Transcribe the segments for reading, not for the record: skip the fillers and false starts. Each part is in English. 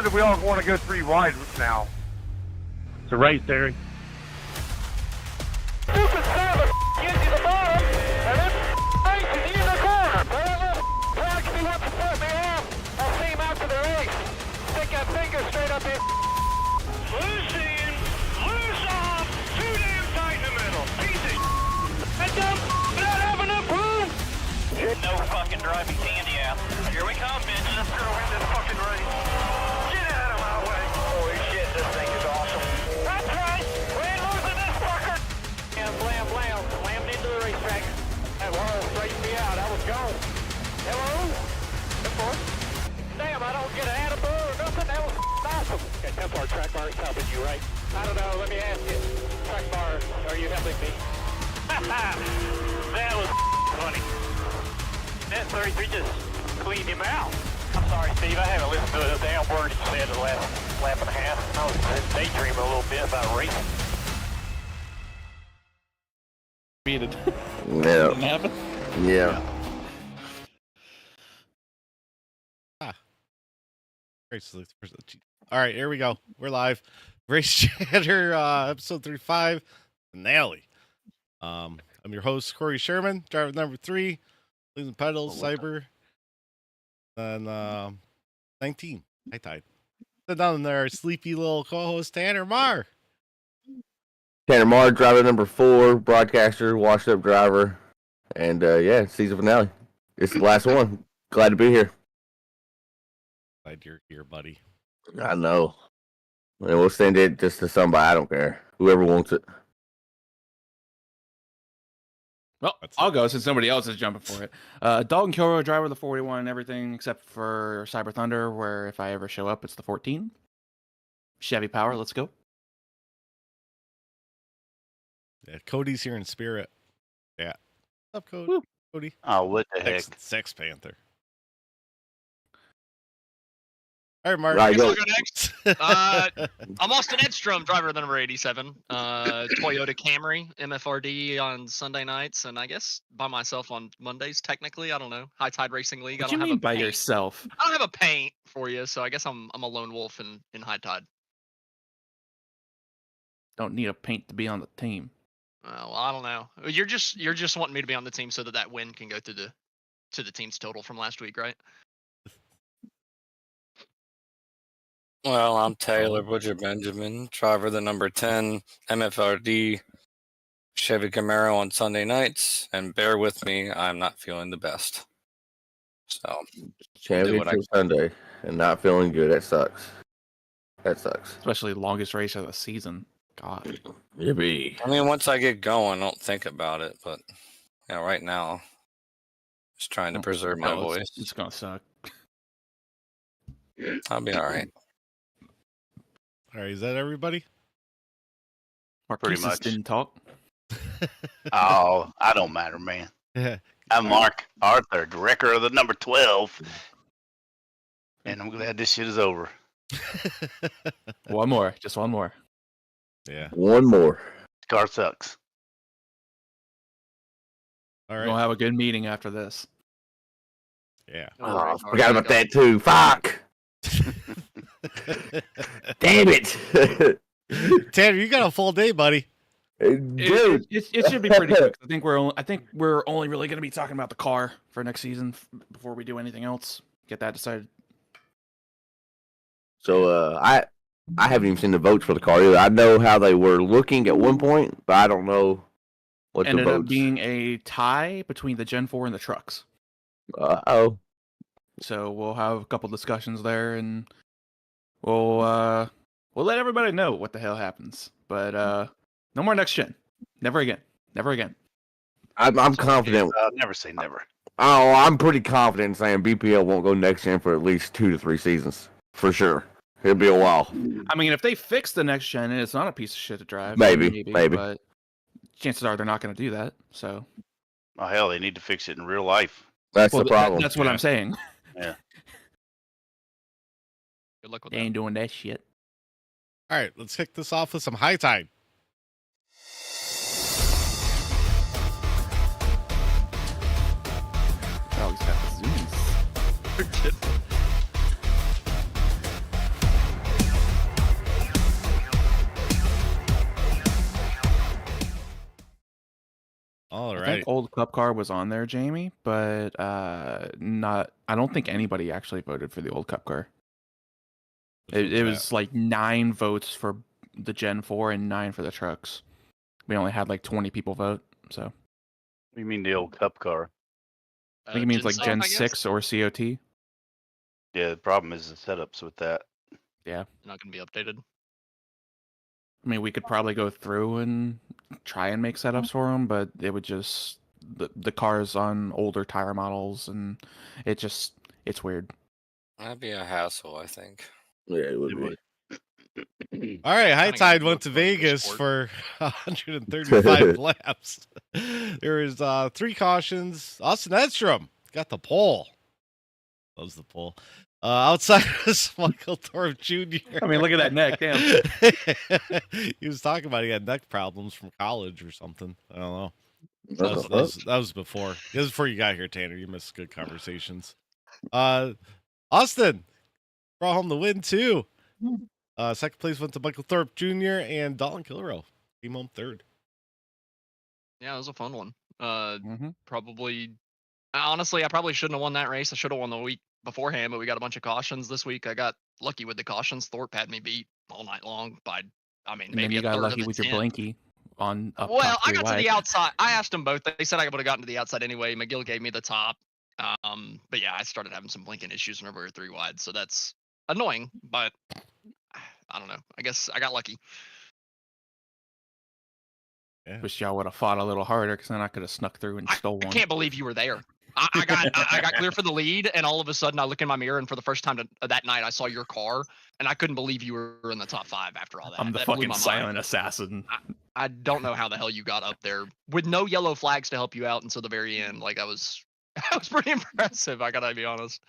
that we all want to go 3 wide now. It's a race, Terry. Stupid son of a gives you the bottom, and then races you in the corner. That little Clark, he wants to put me off. I'll see him after the race. Stick that finger straight up in. Loose in, loose off, too damn tight in the middle. Easy. That dumb not have enough room. No fucking driving candy out. Here we come, bitches. Let's go win this fucking race. Get out of my way. Holy shit, this thing is awesome. That's right. We ain't losing this fucker. And blam, blam, slammed into the racetrack. That wall straightened me out. I was gone. Hello? Good. Damn, I don't get an attaboy or nothing. That was awesome. Okay, Templar track bar is helping you, right? I don't know. Let me ask you. Track bar, are you helping me? That was funny. That 33 just cleaned him out. I'm sorry, Steve. I haven't listened to the damn words you said the last lap and a half. I was daydreaming a little bit about racing. Beated. Yeah. Didn't happen? Yeah. All right, here we go. We're live. Race Chatter, episode 35, finale. I'm your host, Corey Sherman, driver number 3, Leaving Pedals, Cyber, and 19, High Tide. Sit down there, sleepy little co-host, Tanner Marr. Tanner Marr, driver number 4, broadcaster, washed up driver, and yeah, season finale. It's the last one. Glad to be here. Glad you're here, buddy. I know. And we'll send it just to somebody. I don't care. Whoever wants it. Well, I'll go since somebody else is jumping for it. Dalton Kilroy, driver of the 41 and everything except for Cyber Thunder, where if I ever show up, it's the 14. Chevy Power, let's go. Yeah, Cody's here in spirit. Yeah. What's up, Cody? Woo. Cody. Oh, what the heck? Sex Panther. All right, Mark. Right, I guess go. I'll go next. I'm Austin Edstrom, driver of the number 87. Toyota Camry, MFRD on Sunday nights, and I guess by myself on Mondays, technically. I don't know. High Tide Racing League. What I do you don't have mean a by paint. yourself? I don't have a paint for you, so I guess I'm a lone wolf in High Tide. Don't need a paint to be on the team. Well, I don't know. You're just wanting me to be on the team so that win can go to the team's total from last week, right? Well, I'm Taylor Butcher Benjamin, driver of the number 10 MFRD Chevy Camaro on Sunday nights, and bear with me, I'm not feeling the best. So, Championship Sunday and not feeling good. That sucks. That sucks. Especially the longest race of the season. God. Yippee. I mean, once I get going, I don't think about it, but right now, just trying to preserve my voice. It's gonna suck. I'll be all right. All right, is that everybody? Marquise much. didn't talk. Oh, I don't matter, man. Yeah. I'm Mark Arthur, director of the number 12, and I'm glad this shit is over. One more. Just one more. Yeah. One more. Car sucks. All We're right. gonna have a good meeting after this. Yeah. Oh, I forgot about that too. Fuck. Damn it. Tanner, you got a full day, buddy. Dude. It should be pretty quick. I think we're only really going to be talking about the car for next season before we do anything else. Get that decided. So I haven't even seen the votes for the car either. I know how they were looking at one point, but I don't know what Ended the up votes. being a tie between the Gen 4 and the trucks. Uh-oh. So we'll have a couple discussions there, and we'll let everybody know what the hell happens. But no more next gen. Never again. Never again. I'm confident. Never say never. Oh, I'm pretty confident in saying BPL won't go next gen for at least 2 to 3 seasons. For sure. It'll be a while. I mean, if they fix the next gen and it's not a piece of shit to drive, Maybe. But chances are they're not going to do that. So. Oh, hell, they need to fix it in real life. That's the problem. That's what I'm saying. Yeah. Good luck with They that. ain't doing that shit. All right, let's kick this off with some High Tide. Oh, he's got the zooms. All I right. think old Cup Car was on there, Jamie, but not. I don't think anybody actually voted for the old Cup Car. It was like 9 votes for the Gen 4 and 9 for the trucks. We only had like 20 people vote, so What do you mean the old cup car? I think it means like Gen I guess. 6 or COT. Yeah, the problem is the setups with that. Yeah, Not going to be updated. I mean we could probably go through and try and make setups for them, but it would just the cars on older tire models, and it's weird. That'd be a hassle, I think. Yeah, it would It be. would. All right, High Kinda Tide gotta went to look for the Vegas sport. for 135 laps. There was 3 cautions. Austin Edstrom got the pole. Loves the pole. Outside was Michael Thorpe Jr. I mean, look at that neck, damn. He was talking about he had neck problems from college or something. I don't know. What the fuck? That was before. That was before you got here, Tanner. You missed good conversations. Austin brought home the win too. Second place went to Michael Thorpe Jr. and Dalton Kilrow came home third. Yeah, it was a fun one. Mhm. Probably, honestly, I probably shouldn't have won that race. I should have won the week beforehand, but we got a bunch of cautions this week. I got lucky with the cautions. Thorpe had me beat all night long by, I mean, And then maybe you a got third lucky of with a your tenth. blankie on up Well, top I 3 got to wide. the outside. I asked them both. They said I would have gotten to the outside anyway. McGill gave me the top. But yeah, I started having some blinking issues whenever we were 3 wide, so that's annoying. But I don't know. I guess I got lucky. Yeah. Wish y'all would have fought a little harder, because then I could have snuck through and stole I one. can't believe you were there. I got clear for the lead, and all of a sudden I look in my mirror, and for the first time that night I saw your car, and I couldn't believe you were in the top 5 after all that. I'm the That blew fucking my mind. silent assassin. I don't know how the hell you got up there with no yellow flags to help you out until the very end. Like, I was pretty impressive. I gotta be honest.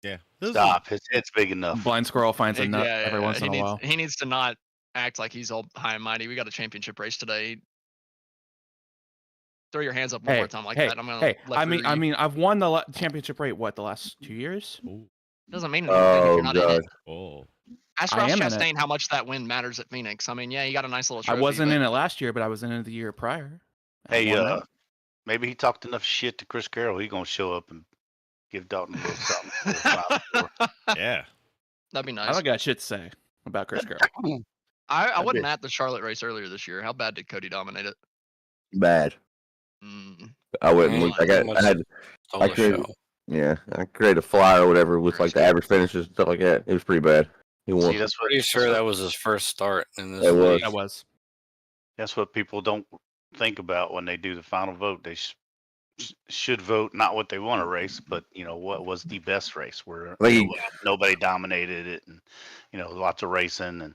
Yeah. Stop. It's big enough. Blind squirrel finds a nut Yeah, every once in a while. He needs to not act like he's all high and mighty. We got a championship race today. Throw your hands up one more time like that. I'm gonna. I mean, I've won the championship rate. What, the last 2 years? Doesn't mean anything if you're not in it. Oh. Ask I Ross am in it. Chastain how much that win matters at Phoenix. I mean, yeah, you got a nice little I trophy. wasn't but in it last year, but I was in it the year prior. I Hey, won that. maybe he talked enough shit to Chris Carroll. He gonna show up and give Dalton a little something. For the Final Four. Yeah. That'd be I nice. don't got shit to say about Chris Carroll. I wasn't bet. at the Charlotte race earlier this year. How bad did Cody dominate it? Bad. Mm. I wouldn't. Yeah, I had. Stole I the created. show. Yeah, I created a flyer or whatever with like the average finishes and stuff like that. It was pretty bad. He won. See, that's what, Pretty sure that was his first start in this It was. league. That was. that's what people don't think about when they do the final vote. They should vote not what they want to race, but what was the best race where nobody dominated it, and lots of racing, and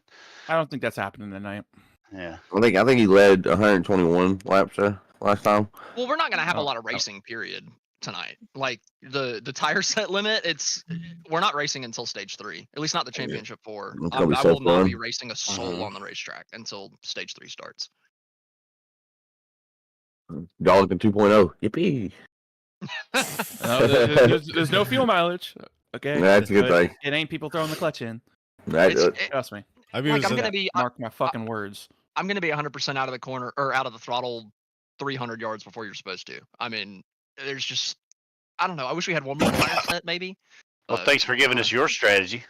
I don't think that's happening tonight. yeah. I think he led 121 laps last time. Well, we're not gonna have a Oh, lot of racing period tonight. Like the tire set limit, we're not racing until stage 3. At least not the championship 4. It's I gonna be so will not fun. be racing a soul Mhm. on the racetrack until stage 3 starts. Darlington 2.0. Yippee! There's no fuel mileage. Okay, That's a good But thing. It ain't people throwing the clutch in. Trust me. I mean, Like, it was I'm gonna be Mark my fucking words. I'm gonna be 100% out of the corner or out of the throttle 300 yards before you're supposed to. I mean, there's just I don't know. I wish we had one more tire set maybe. Well, But, thanks for giving us your strategy.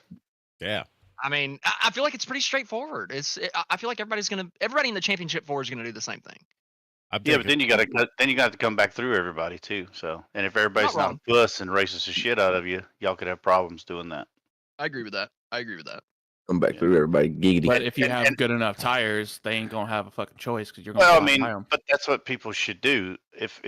yeah. I mean, I feel like it's pretty straightforward. I feel like everybody in the championship 4 is gonna do the same thing. Yeah, but then you got to come back through everybody too. So, and if everybody's Not not a puss and races the shit out of you, y'all could have problems doing that. I agree with that. Come back through everybody. Giggity. But if you And- have and- good enough tires, they ain't gonna have a fucking choice because you're gonna. Well, I fly mean, by 'em. but that's what people should do. If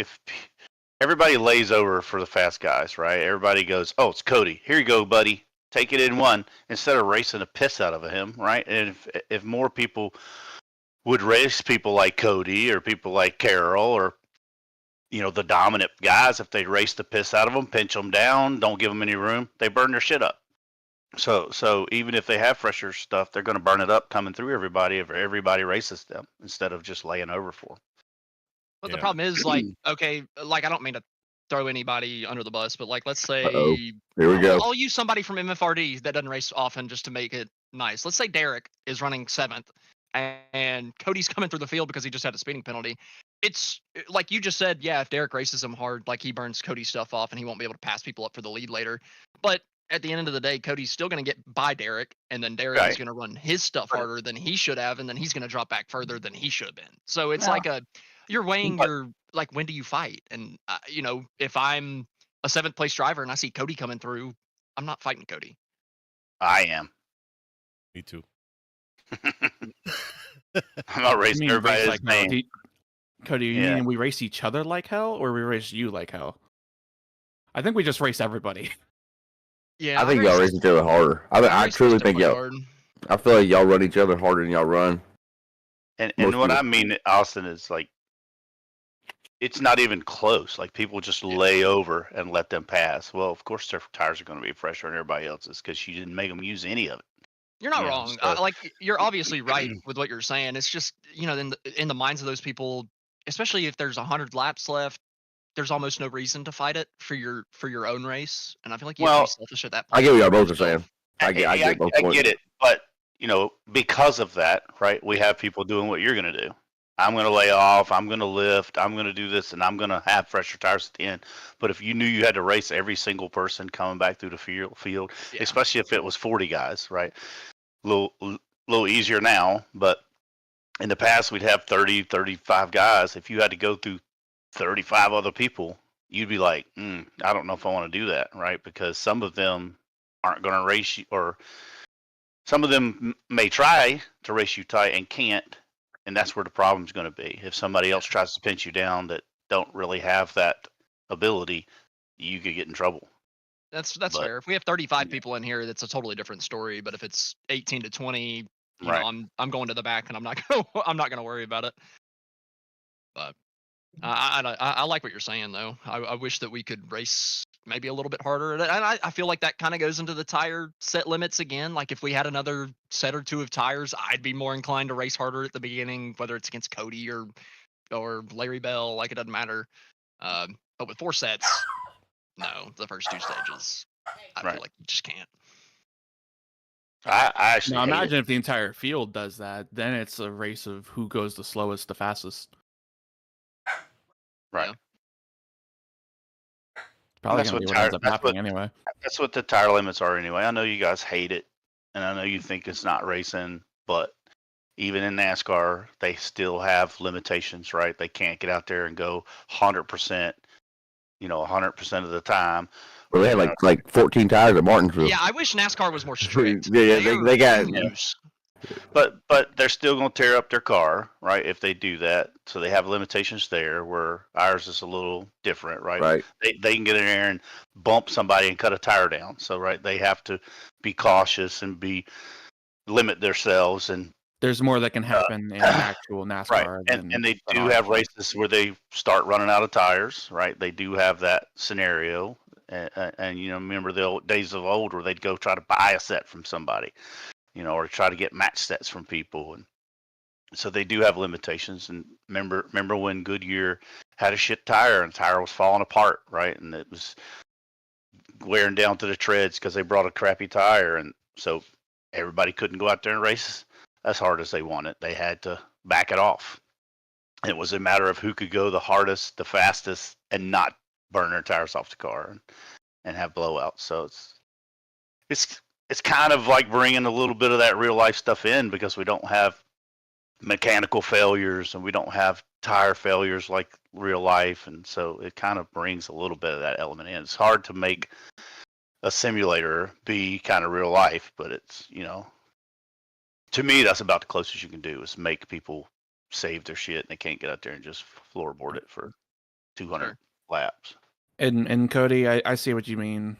everybody lays over for the fast guys, right? Everybody goes, "Oh, it's Cody. Here you go, buddy. Take it in one." Instead of racing the piss out of him, right? And if more people would race people like Cody or people like Carroll or the dominant guys, if they race the piss out of them, pinch them down, don't give them any room, they burn their shit up. So even if they have fresher stuff, they're going to burn it up coming through everybody if everybody races them instead of just laying over for them. But Yeah. the problem is, like, okay, like I don't mean to throw anybody under the bus, but like let's say Uh-oh. Here we go. I'll use somebody from MFRD that doesn't race often just to make it nice. Let's say Derek is running 7th and Cody's coming through the field because he just had a speeding penalty. It's like you just said, yeah, if Derek races him hard, like he burns Cody's stuff off and he won't be able to pass people up for the lead later. But at the end of the day, Cody's still going to get by Derek, and then Derek is going to run his stuff harder than he should have, and then he's going to drop back further than he should have been. So it's like you're weighing your, like, when do you fight? And, you know, if I'm a 7th place driver and I see Cody coming through, I'm not fighting Cody. I am. Me too. I'm not racing everybody like hell. Cody, you mean we race each other like hell, or we race you like hell? I think we just race everybody. Yeah, I think y'all race each other harder. I truly think y'all. I feel like y'all run each other harder than y'all run. And what I mean, Austin, is like, it's not even close. Like, people just lay over and let them pass. Well, of course their tires are going to be fresher than everybody else's because you didn't make them use any of it. You're not wrong. Like, you're obviously right with what you're saying. It's just, you know, in the minds of those people, especially if there's 100 laps left, there's almost no reason to fight it for your own race. And I feel like you have to be selfish at that point. I get what y'all both are saying. I get it. But, you know, because of that, right, we have people doing what you're going to do. I'm going to lay off, I'm going to lift, I'm going to do this, and I'm going to have fresher tires at the end. But if you knew you had to race every single person coming back through the field, especially if it was 40 guys, right? A little easier now, but in the past we'd have 30, 35 guys. If you had to go through 35 other people, you'd be like, I don't know if I want to do that, right? Because some of them aren't going to race you, or some of them may try to race you tight and can't. And that's where the problem's going to be. If somebody else tries to pinch you down that don't really have that ability, you could get in trouble. That's fair. If we have 35 people in here, that's a totally different story. But if it's 18 to 20, you know, I'm going to the back, and I'm not gonna worry about it. But I like what you're saying, though. I wish that we could race maybe a little bit harder. And I feel like that kind of goes into the tire set limits again. Like, if we had another set or two of tires, I'd be more inclined to race harder at the beginning, whether it's against Cody or Larry Bell. Like, it doesn't matter. But with 4 sets, no, the first 2 stages, I feel like you just can't. I actually imagine if the entire field does that, then it's a race of who goes the slowest, the fastest. Right. Yeah. Probably going to be what ends up happening anyway. That's what the tire limits are anyway. I know you guys hate it, and I know you think it's not racing, but even in NASCAR, they still have limitations, right? They can't get out there and go 100%, 100% of the time. Well, they had like 14 tires at Martinsville. Yeah, I wish NASCAR was more strict. They got. But they're still going to tear up their car, right, if they do that. So they have limitations there, where ours is a little different, right? Right. They can get in there and bump somebody and cut a tire down. So, right, they have to be cautious and limit themselves. And there's more that can happen in actual NASCAR. Right. And they do have races where they start running out of tires, right? They do have that scenario. And remember the old days of old where they'd go try to buy a set from somebody, or try to get match sets from people. And so they do have limitations. And remember when Goodyear had a shit tire and the tire was falling apart, right? And it was wearing down to the treads because they brought a crappy tire. And so everybody couldn't go out there and race as hard as they wanted. They had to back it off. It was a matter of who could go the hardest, the fastest, and not burn their tires off the car and have blowouts. So it's kind of like bringing a little bit of that real life stuff in, because we don't have mechanical failures and we don't have tire failures like real life. And so it kind of brings a little bit of that element in. It's hard to make a simulator be kind of real life, but it's, to me, that's about the closest you can do, is make people save their shit and they can't get out there and just floorboard it for 200 laps. And Cody, I see what you mean.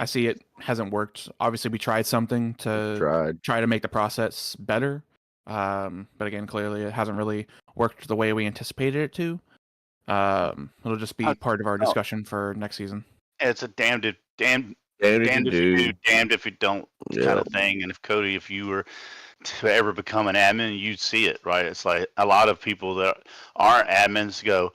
I see it hasn't worked. Obviously, we tried something to try to make the process better. But again, clearly it hasn't really worked the way we anticipated it to. It'll just be part of our discussion for next season. It's a damned if you do, damned if you don't kind of thing. And if you were to ever become an admin, you'd see it, right? It's like a lot of people that aren't admins go,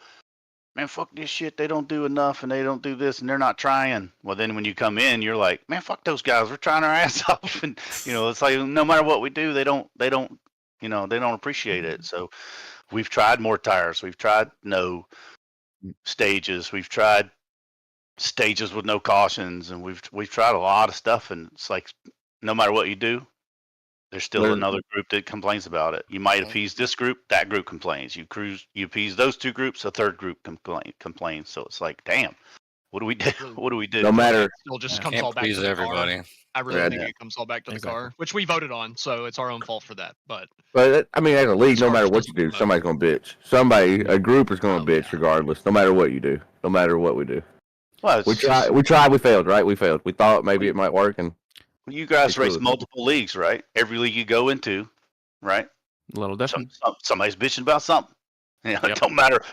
man, fuck this shit. They don't do enough and they don't do this and they're not trying. Well, then when you come in, you're like, man, fuck those guys. We're trying our ass off. And, it's like no matter what we do, they don't You know, they don't appreciate it. So we've tried more tires. We've tried no stages. We've tried stages with no cautions, and we've tried a lot of stuff. And it's like, no matter what you do, there's still another group that complains about it. You might appease this group, that group complains. You appease those two groups, a third group complains. So it's like, damn, what do we do? What do we do? No matter. It still just comes Can't all back please to the everybody. car. I really think Yeah. it comes all back to the Exactly. car, which we voted on, so it's our own fault for that. But But I mean, as a league, As no far matter as what you physical do, somebody's gonna bitch. A group is gonna Oh, bitch yeah. regardless, no matter what you do, no matter what we do. Well, it's We tried, we failed, right? We failed. We thought maybe it might work, and you guys race Absolutely. multiple leagues, right? Every league you go into, right? A little different. Somebody's bitching about something. You know, Yep. it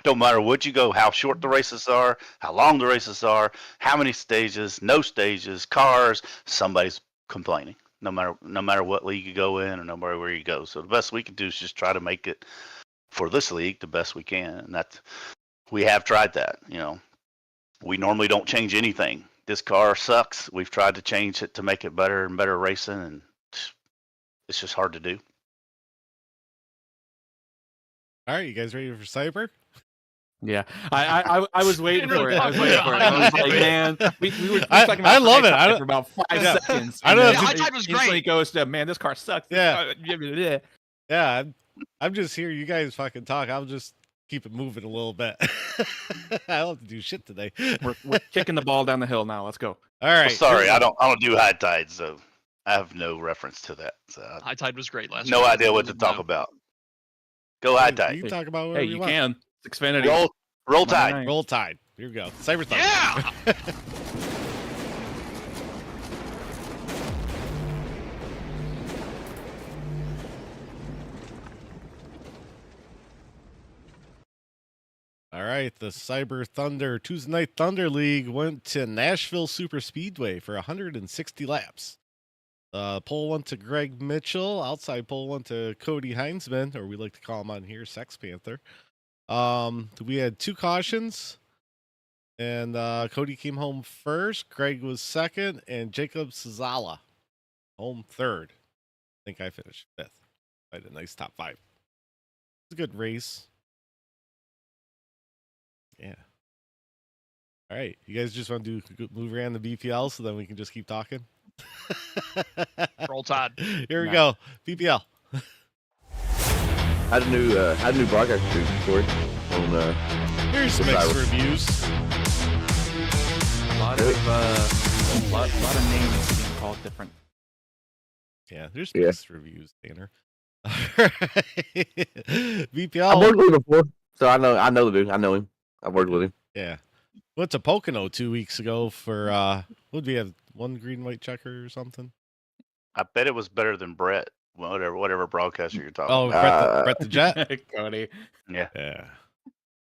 don't matter what you go, how short the races are, how long the races are, how many stages, no stages, cars. Somebody's complaining. No matter what league you go in, or no matter where you go. So the best we can do is just try to make it for this league the best we can, and we have tried that. You know, we normally don't change anything. This car sucks. We've tried to change it to make it better and better racing, and it's just hard to do. All right, you guys ready for Cyber? Yeah, I was waiting Didn't for it. really I was talk waiting about for it. it. I was like, man, we were I talking about love it. High Tide for about 5 seconds. I know and it's- then High Tide was instantly great. goes to, man, this car sucks. Yeah. Yeah. Yeah, I'm just here. You guys fucking talk. I'll just keep it moving a little bit. I don't have to do shit today. We're kicking the ball down the hill now. Let's go. All right. Well, sorry, I don't do high tides, so I have no reference to that. So I High Tide was great last no year. idea what to talk about. Go high You tide. can talk about whatever Hey, you want. can. It's Xfinity. Roll Monday tide. night. Roll Tide. Here we go. Cyber Thunder. Yeah. All right, the Cyber Thunder Tuesday Night Thunder League went to Nashville Super Speedway for 160 laps. Pole went to Greg Mitchell. Outside pole went to Cody Heinzman, or we like to call him on here Sex Panther. We had 2 cautions, and Cody came home first. Greg was second, and Jacob Sazala home third. I think I finished 5th. I had a nice top 5. It's a good race. Yeah. All right. You guys just want to move around the BPL so then we can just keep talking? Roll Tide. Here we No. go. BPL. how do new broadcast do, Corey? On Here's The mixed Cyber. reviews. A lot of names being called different. Yeah, there's Yeah. mixed reviews, Tanner. All right. I've BPL. worked with him before, so I know the dude. I know him. I've worked with him. Yeah. Went to Pocono 2 weeks ago for what did we have? 1 green white checker or something? I bet it was better than Brett. Whatever broadcaster you're talking Oh, about. Brett the Jet. Cody. Yeah. Yeah.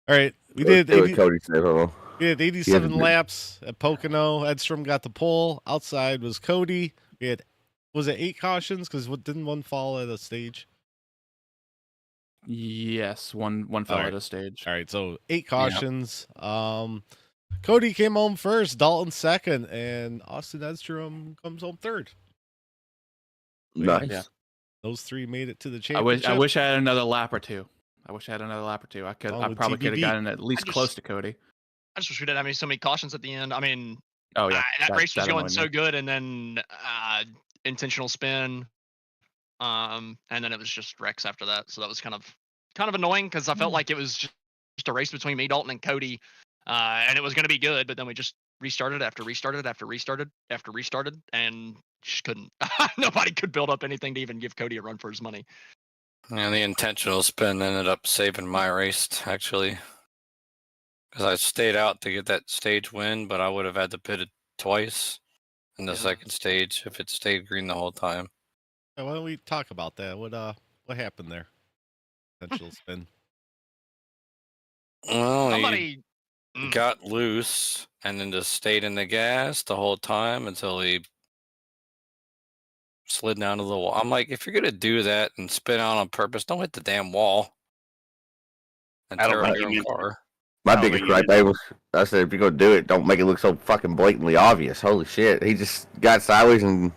All right. We did See what 80 Cody said. Hold on. we had 87 Yeah. laps at Pocono. Edstrom got the pole. Outside was Cody. We had was it 8 cautions? Because didn't one fall at a stage? Yes, one fell Alright. at a stage. All right, so 8 cautions. Cody came home first, Dalton second, and Austin Edstrom comes home third. Nice. Yeah. Those 3 made it to the I championship. wish I had another lap or two. I Oh, I with probably could have TBB. gotten at least I just- close to Cody. I just wish we didn't have so many cautions at the end. I mean, Oh yeah, that race was going annoyed so me. good, and then intentional spin, and then it was just wrecks after that. So that was kind of annoying because I felt like it was just a race between me, Dalton, and Cody, and it was going to be good. But then we just restarted after restarted after restarted after restarted, and just couldn't. Nobody could build up anything to even give Cody a run for his money. And the intentional spin ended up saving my race, actually. Because I stayed out to get that stage win, but I would have had to pit it twice in the Yeah. second stage if it stayed green the whole time. Yeah, why don't we talk about that? What happened there? Potential spin. Well, he Somebody got loose and then just stayed in the gas the whole time until he slid down to the wall. I'm like, if you're gonna do that and spin out on purpose, don't hit the damn wall and I don't tear up think your he own meant- car. My No, biggest but gripe, you- Abel, I said, if you're gonna do it, don't make it look so fucking blatantly obvious. Holy shit, he just got sideways and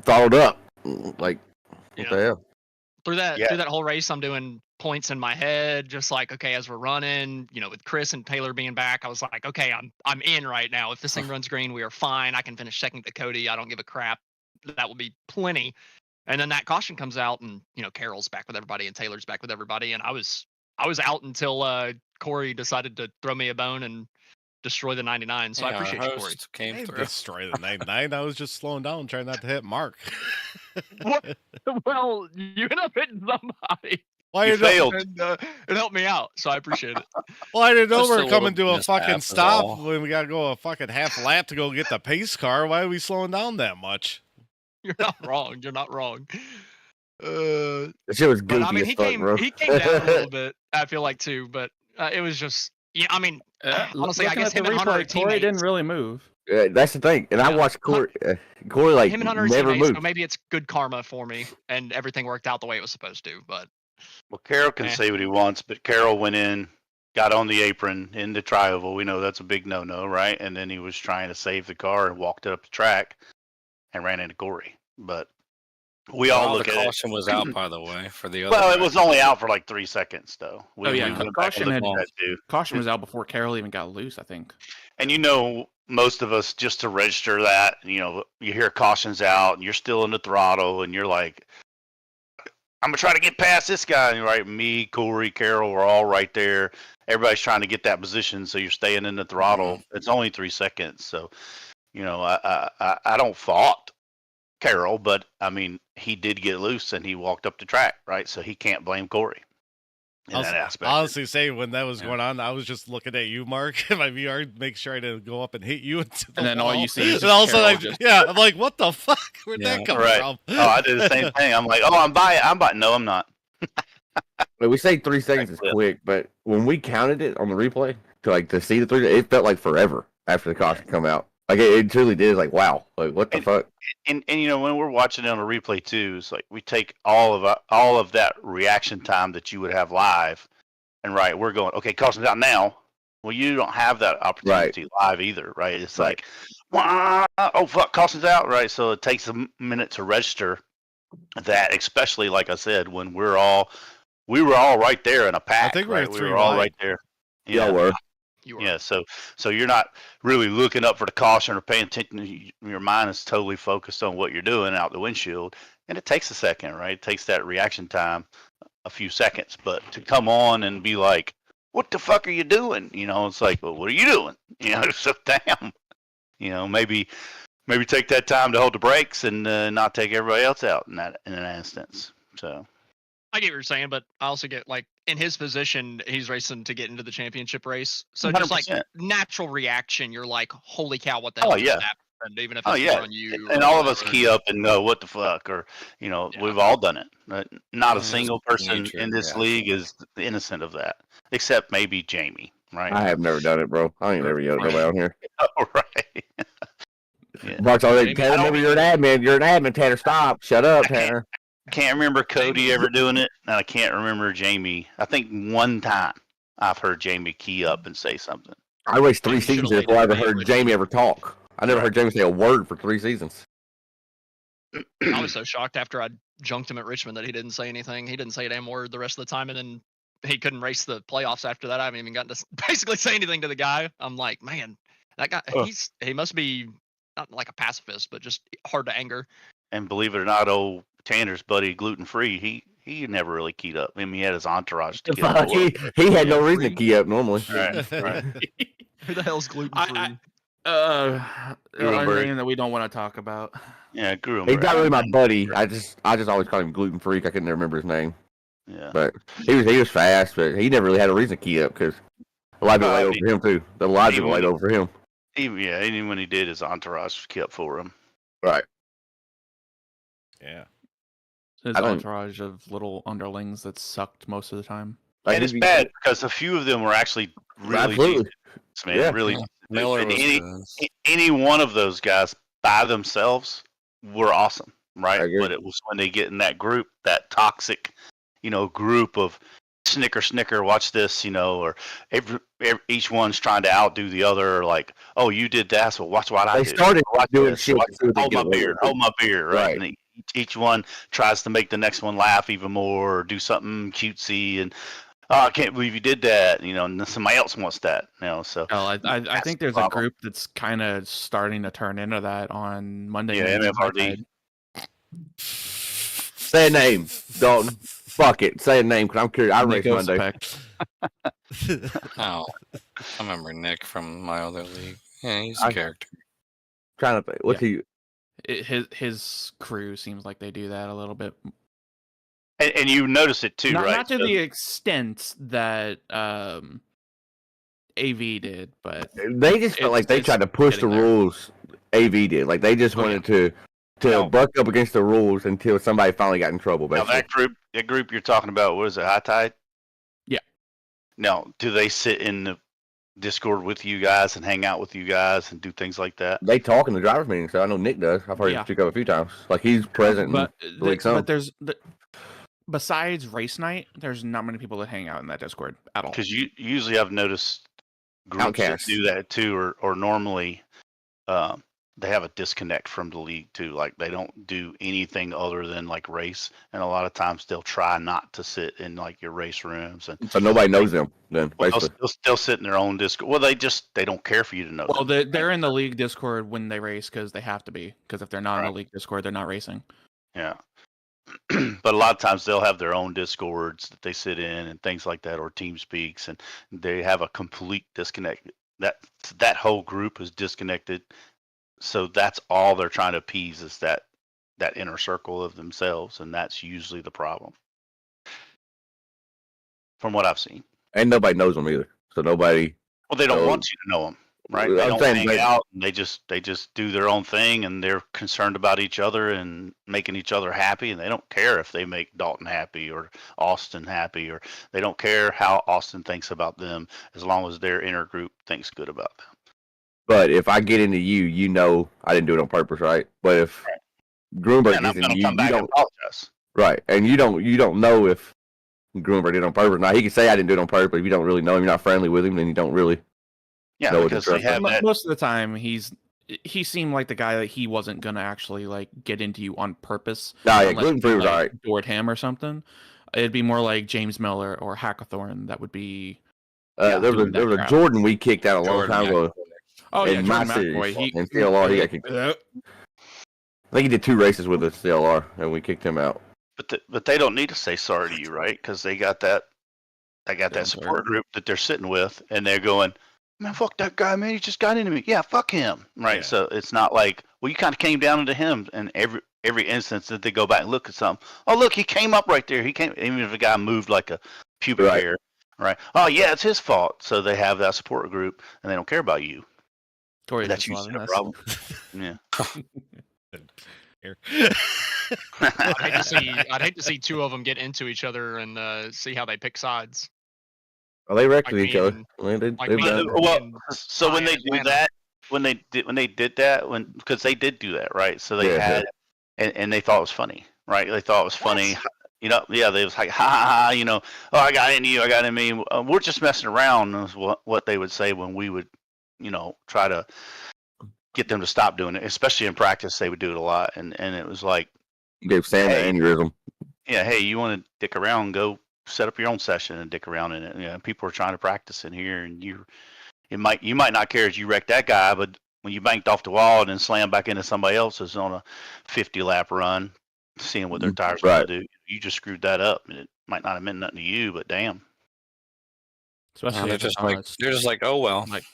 followed up. Like, what Yeah. the hell? through that Yeah. through that whole race, I'm doing points in my head, just like, okay, as we're running, with Chris and Taylor being back, I was like, okay, I'm in right now. If this thing runs green, we are fine. I can finish second to Cody. I don't give a crap. That will be plenty. And then that caution comes out, and Carroll's back with everybody, and Taylor's back with everybody, and I was out until Corey decided to throw me a bone and destroy the 99. So I appreciate you, Corey. Came Hey, through. destroy the 99. I was just slowing down, trying not to hit Mark. What? Well, you ended up hitting somebody. Well, You I didn't know, failed. And it helped me out, so I appreciate it. well, I didn't know Just we a were little coming to a mishap fucking is stop all. when we got to go a fucking half lap to go get the pace car. Why are we slowing down that much? You're not wrong. You're not wrong. Uh, That shit was but goofy I mean, as he fuck, came bro. he came down a little bit. I feel like too, but it was just I mean, honestly, I Looking guess at him the and Hunter are replay, Corey didn't teammates. really move. That's the thing. And I Yeah. watched Corey. Corey like Him and Hunter are never teammates, so moved. maybe it's good karma for me, and everything worked out the way it was supposed to. But Well, Carroll can Eh. say what he wants, but Carroll went in, got on the apron in the tri-oval. We know that's a big no-no, right? And then he was trying to save the car and walked up the track and ran into Corey. But we all Well, look the at it. caution was out, by the way, for the other. Well, it guy. was only out for like 3 seconds, though. Oh, yeah, we went back caution and looked had- at that too. Caution was out before Carroll even got loose, I think. And most of us, just to register that, you hear cautions out and you're still in the throttle and you're like, I'm going to try to get past this guy. And you're right, me, Corey, Carroll, we're all right there. Everybody's trying to get that position, so you're staying in the throttle. It's only 3 seconds. So, I don't fault Carroll, but, I mean, he did get loose and he walked up the track, right? So he can't blame Corey in that aspect. Honestly, say when that was Yeah. going on, I was just looking at you, Mark, in my VR, make sure I didn't go up and hit you into the And then all wall. you see is and just all of a sudden, Carroll just- I'm like, what the fuck? Where'd Yeah. that come Right. from? Oh, I did the same thing. I'm like, I'm by. No, I'm not. Like, we say 3 seconds is Yeah. quick, but when we counted it on the replay to see the 3, it felt like forever after the caution come out. Like it truly did. It's like, wow, like what the fuck? And when we're watching it on a replay too, it's like we take all of that reaction time that you would have live, and right, we're going, okay, caution's out now. Well, you don't have that opportunity live either, right? It's like, "Wah, oh fuck, caution's out, right? So it takes a minute to register that, especially like I said, when we were all right there in a pack. think we were right? We three were all wide. right there. Y'all were. you were. Yeah, so you're not really looking up for the caution or paying attention. Your mind is totally focused on what you're doing out the windshield, and it takes a second, right? It takes that reaction time, a few seconds. But to come on and be like, "What the fuck are you doing?" It's like, "Well, what are you doing?" So damn. Maybe take that time to hold the brakes and not take everybody else out in that instance. So. I get what you're saying, but I also get like in his position, he's racing to get into the championship race. So just like 100%. natural reaction, you're like, "Holy cow, what the Oh, hell yeah. just happened?" Even if Oh it's yeah, on you. and or all of us whatever. key up and go, "What the fuck?" Or we've all done it. Not a Yeah, single it's person nature, in this yeah. league is innocent of that, except maybe Jamie, right? I have never done it, bro. I ain't never yelled at nobody on here. Oh, right. Yeah. Mark's already, Maybe- Tanner, remember you're an admin. You're an admin, Tanner. Stop. Shut up, Tanner. Can't remember Cody ever doing it, and I can't remember Jamie. I think one time I've heard Jamie key up and say something. I raced 3 You should've seasons laid before I ever it heard down. Jamie ever talk. I never heard Jamie say a word for 3 seasons. I was so shocked after I junked him at Richmond that he didn't say anything. He didn't say a damn word the rest of the time, and then he couldn't race the playoffs after that. I haven't even gotten to basically say anything to the guy. I'm like, man, that guy, he must be not like a pacifist, but just hard to anger. And believe it or not, old Tanner's buddy, gluten free, he never really keyed up. I mean, he had his entourage to get him Fuck, to work. he had no reason to key up normally. Right, right. Who the hell's gluten free? Gruenberg. A name that we don't want to talk about. Yeah, grew him. He's not really my buddy. I just always called him Gluten Freak. I couldn't remember his name, Yeah. but he was fast, but he never really had a reason to key up because a lot of people laid over him too. A lot of people laid over him. Even when he did, his entourage kept for him. Right. Yeah. His I don't- entourage of little underlings that sucked most of the time. Like, And it's he'd be- bad because a few of them were actually really Absolutely. decent, man. Yeah. Really, Miller and was any one of those guys by themselves were awesome, right? I agree. But it was when they get in that group, that toxic, group of snicker, watch this, or each one's trying to outdo the other. Like, oh, you did that, so watch what I They did. started Watch doing this, shit watch- to see what they hold get my away beer, with. hold my beer, right? Right. And each one tries to make the next one laugh even more or do something cutesy and oh, I can't believe you did that, and then somebody else wants that, so. Well, I That's think the there's a problem. group that's kind of starting to turn into that on Monday. Yeah, Night MFRD. Say a name, Dalton. Fuck it. Say a name because I'm curious. I race Nico Monday. Spec. Oh, I remember Nick from my other league. Yeah, he's a I- character. Trying to think. What's he? His crew seems like they do that a little bit. And you notice it too, Not, right? not to So- the extent that AV did, but They just felt like they it's tried to push the getting there. rules. AV did. Like they just wanted to No. buck up against the rules until somebody finally got in trouble. Now Basically, that group you're talking about, what is it, High Tide? Yeah. Now, do they sit in the Discord with you guys and hang out with you guys and do things like that? they talk in the drivers' meeting. So I know Nick does. I've heard Yeah. him speak up a few times. Like he's present. but in like some. but there's besides race night, there's not many people that hang out in that Discord at all. Because usually I've noticed groups Outcasts. that do that too, or normally they have a disconnect from the league too. Like they don't do anything other than like race, and a lot of times they'll try not to sit in like your race rooms, and So nobody knows them. Then well, basically, they'll still sit in their own Discord. Well, they don't care for you to know. Well, them. they're in the league Discord when they race because they have to be. Because if they're not in Right. the league Discord, they're not racing. Yeah. But a lot of times they'll have their own Discords that they sit in and things like that, or Team Speaks, and they have a complete disconnect. That whole group is disconnected. So that's all they're trying to appease is that inner circle of themselves, and that's usually the problem. From what I've seen. and nobody knows them either. So nobody. Well, they don't So- want you to know them, right? I'm They don't saying hang they- out. And they just do their own thing, and they're concerned about each other and making each other happy. And they don't care if they make Dalton happy or Austin happy, or they don't care how Austin thinks about them, as long as their inner group thinks good about them. But if I get into you, I didn't do it on purpose, right? But if Grunberg And I'm gets into going to you, come you back and don't apologize. right, and you don't know if Grunberg did it on purpose. Now he can say I didn't do it on purpose, but if you don't really know him, you're not friendly with him, then you don't really. Yeah, know what because the they trust have is. that. Most of the time, he seemed like the guy that he wasn't gonna actually like get into you on purpose. Nah, yeah, unless gluten free you, was like, alright. adored him or something. It'd be more like James Miller or Hackathorn that would be. There was doing that a crap. Jordan we kicked out a long Jordan time ago. McAvoy. Oh yeah, in my Jordan series, McAvoy. in CLR, he got kicked. I think he did 2 races with us CLR, and we kicked him out. But they don't need to say sorry to you, right? Because they got that Yeah, support group that they're sitting with, and they're going, man, fuck that guy, man. He just got into me. Yeah, fuck him, right? Yeah. So it's not like, well, you kind of came down into him, and every instance that they go back and look at something. Oh, look, he came up right there. He came, even if the guy moved like a pubic Right. hair, right? Oh yeah, it's his fault. So they have that support group, and they don't care about you. Corey That's just usually loving the this. problem. Yeah. Here. I'd hate to see two of them get into each other and see how they pick sides. Oh, they wrecked Like with each me other. and- I mean, like they've me done and- it. Well, and so when Ryan they do Atlanta. that, when they did that, because they did do that, right? So they Yeah. had, and they thought it was funny, right? They thought it was funny. Yeah, they was like, ha ha ha, oh, I got into you, I got into me. We're just messing around, is what they would say when we would, try to get them to stop doing it. Especially in practice, they would do it a lot, and it was like, Gave Sam Hey. an aneurysm. yeah, hey, you want to dick around, go set up your own session and dick around in it. People are trying to practice in here, and you might not care as you wrecked that guy, but when you banked off the wall and then slammed back into somebody else's on a 50-lap run, seeing what their tires Right. going to do, you just screwed that up, and it might not have meant nothing to you, but damn. Especially They're if just it's like honest. they're just like, oh well. Like,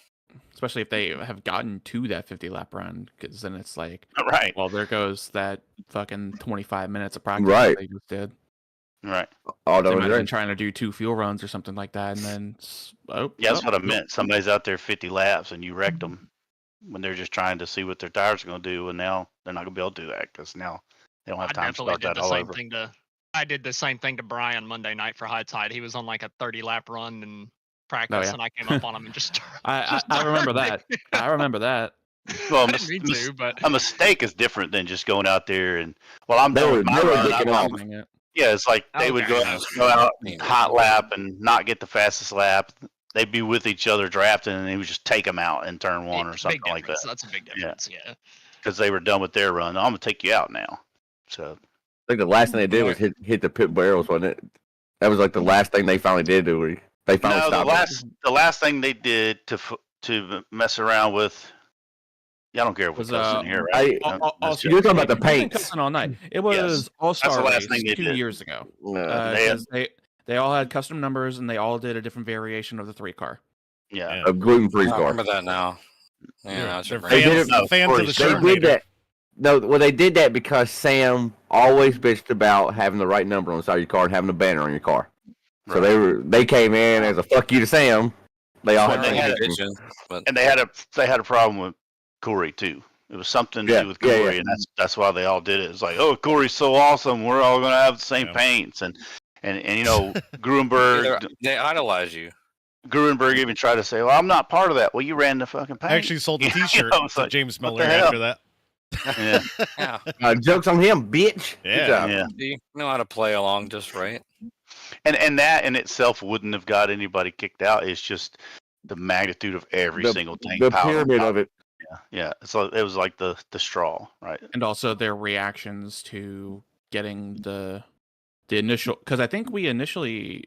especially if they have gotten to that 50-lap run, because then it's like, Right, well, there goes that fucking 25 minutes of practice Right. that they just did. right. All They done might have been right. trying to do 2 fuel runs or something like that, and then Yeah, that's what I meant. Somebody's out there 50 laps, and you wrecked them when they're just trying to see what their tires are going to do, and now they're not going to be able to do that because now they don't have I time to definitely start did that the all same over. thing to. I did the same thing to Brian Monday night for High Tide. He was on like a 30-lap run in practice, yeah. and I came up on him and just. I remember that. I remember that. Well, I didn't mean to, but a mistake is different than just going out there and I'm They done were- with my they were run. dicking I'm- off. Doing it. Yeah, it's like they would go out and hot lap and not get the fastest lap. They'd be with each other drafting, and they would just take them out in turn one or big something like that difference. That's a big difference. Yeah. because they were done with their run. I'm gonna take you out now. So I think the last thing they did was hit the pit barrels, wasn't it? That was like the last thing they finally did. They finally no, stopped the last thing they did to mess around with. Yeah, I don't care if Was, we're cussing here, right? You're talking about the We've been paints. cussing all night. It was All-Star That's the last Race thing they 2 did. years ago. They Because they all had custom numbers and they all did a different variation of the 3-car. Yeah. a gluten-free I car. remember that now. Yeah, that's They're right. They did fans, it- No, fans of the Corey, They did Shermanator. that. No, well, they did that because Sam always bitched about having the right number on the side of your car and having a banner on your car. So they came in as a fuck you to Sam. They all Well, had they had Vision, but And they had a problem with Corey too. It was something to do with Corey, and that's why they all did it. It's like, oh, Corey's so awesome. We're all gonna have the same paints, and you know, Gruenberg they idolize you. Gruenberg even tried to say, well, I'm not part of that. Well, you ran the fucking paint. I actually sold a T-shirt know, it's to like, James what Miller the hell? after that. Yeah. Yeah, jokes on him, bitch. Good Yeah. job. Yeah. you know how to play along just right. And that in itself wouldn't have got anybody kicked out. It's just the magnitude of every single tank. The piled on pyramid top. of it. Yeah. So it was like the straw, right? And also their reactions to getting the initial, because I think we initially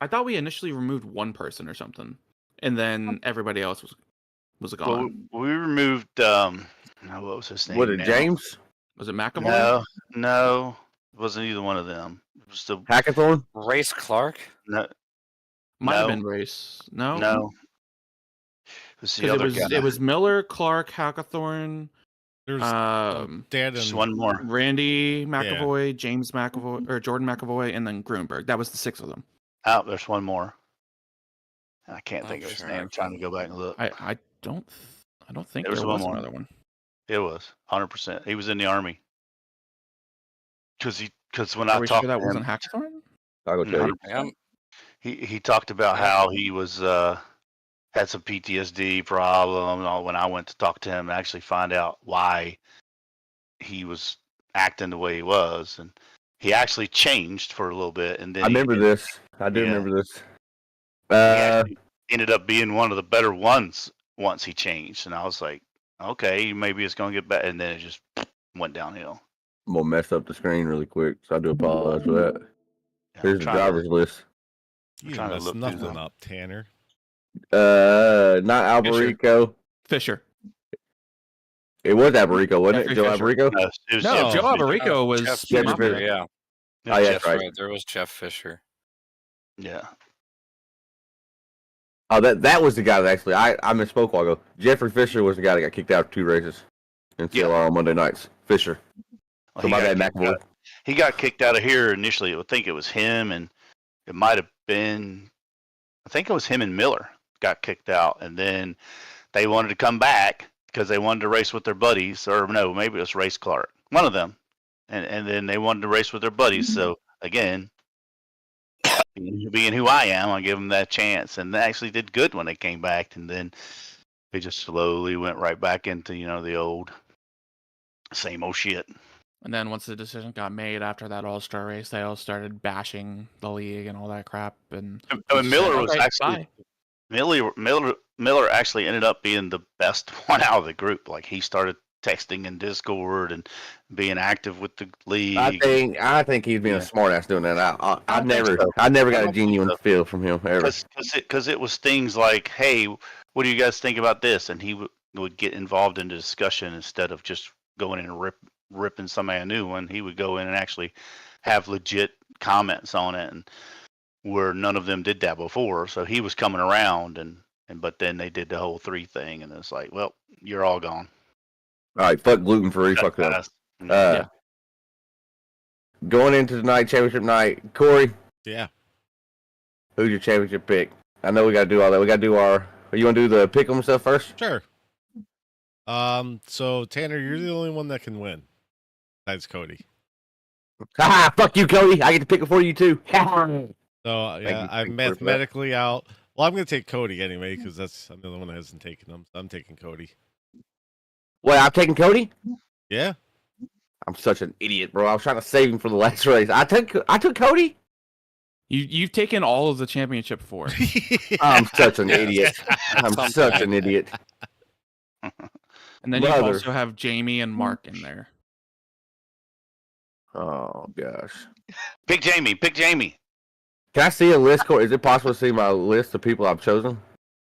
I thought we initially removed one person or something, and then everybody else was gone. Well, we removed what was his name? Was it now? James? Was it McAvoy? No, it wasn't either one of them. It was the Hackathorn? Race Clark. no, Might have no. been Race. No, no. It was the 'Cause other guy. it was Miller, Clark, Hackathorn, There's Dad Just and one more. Randy McAvoy, James McAvoy, or Jordan McAvoy, and then Gruenberg. That was the 6 of them. Oh, there's one more. I can't I'm think of his sure name. I'm trying to go back and look. I don't think There was there one was more. another one. It was 100%. He was in the army. Because when Are I we talked sure that to wasn't him, Hackathorn? I'll go tell you. Yeah, he talked about how he was had some PTSD problem. And all, when I went to talk to him and actually find out why he was acting the way he was, and he actually changed for a little bit, and then I remember this. I do Yeah. remember this. he actually ended up being one of the better ones once he changed, and I was like, okay, maybe it's gonna get better, and then it just went downhill. I'm gonna mess up the screen really quick, so I do apologize for that. Yeah, Here's the driver's list. you trying to messed look through nothing them. up, Tanner. Not Alberico. Fisher. It was Alberico, wasn't Jeffrey it? Joe Fisher. Alberico? No, it was No, Joe Jeff Fisher. Alberico was Jeff Jeff Fisher. Fisher. Yeah, Yeah, Oh, yeah, Jeff that's right. right. There was Jeff Fisher. Yeah. Oh, that was the guy that actually I misspoke a while ago. Jeffrey Fisher was the guy that got kicked out of 2 races in CLR on Monday nights. Fisher. Well, So he my got bad, kicked McAvoy. out- He got kicked out of here initially. I think it was him, and it might have been, I think it was him and Miller got kicked out, and then they wanted to come back because they wanted to race with their buddies, or no, maybe it was Race Clark, one of them, and then they wanted to race with their buddies. So again, being who I am, I give them that chance, and they actually did good when they came back, and then they just slowly went right back into the old same old shit. And then once the decision got made after that All-Star race, they all started bashing the league and all that crap. And I mean, Miller was "Okay, actually bye." Miller actually ended up being the best one out of the group. Like, he started texting in Discord and being active with the league. I think he's being a smartass doing that. I don't never think so. I never I got a don't think genuine so. feel from him ever. Because it was things like, hey, what do you guys think about this? And he would get involved in the discussion instead of just going in and ripping somebody a new one. He would go in and actually have legit comments on it, and where none of them did that before. So he was coming around, but then they did the whole 3 thing, and it's like, well, you're all gone. All right, fuck gluten free. Fuck that. Yeah. Going into tonight, championship night, Corey, Yeah. who's your championship pick? I know we got to do all that. We got to do our. You want to do the pick 'em stuff first? Sure. So Tanner, you're the only one that can win. Besides Cody. Haha, fuck you, Cody. I get to pick it for you too. So you. yeah, Thank I'm you for that. mathematically out. Well, I'm gonna take Cody anyway because I'm the only one that hasn't taken him. So I'm taking Cody. Wait, I'm taking Cody. Yeah. I'm such an idiot, bro. I was trying to save him for the last race. I took Cody. You've taken all of the championship for. I'm such an idiot. I'm such an idiot. And then you Brother. also have Jamie and Mark in there. Oh gosh. Pick Jamie. Pick Jamie. Can I see a list? Is it possible to see my list of people I've chosen?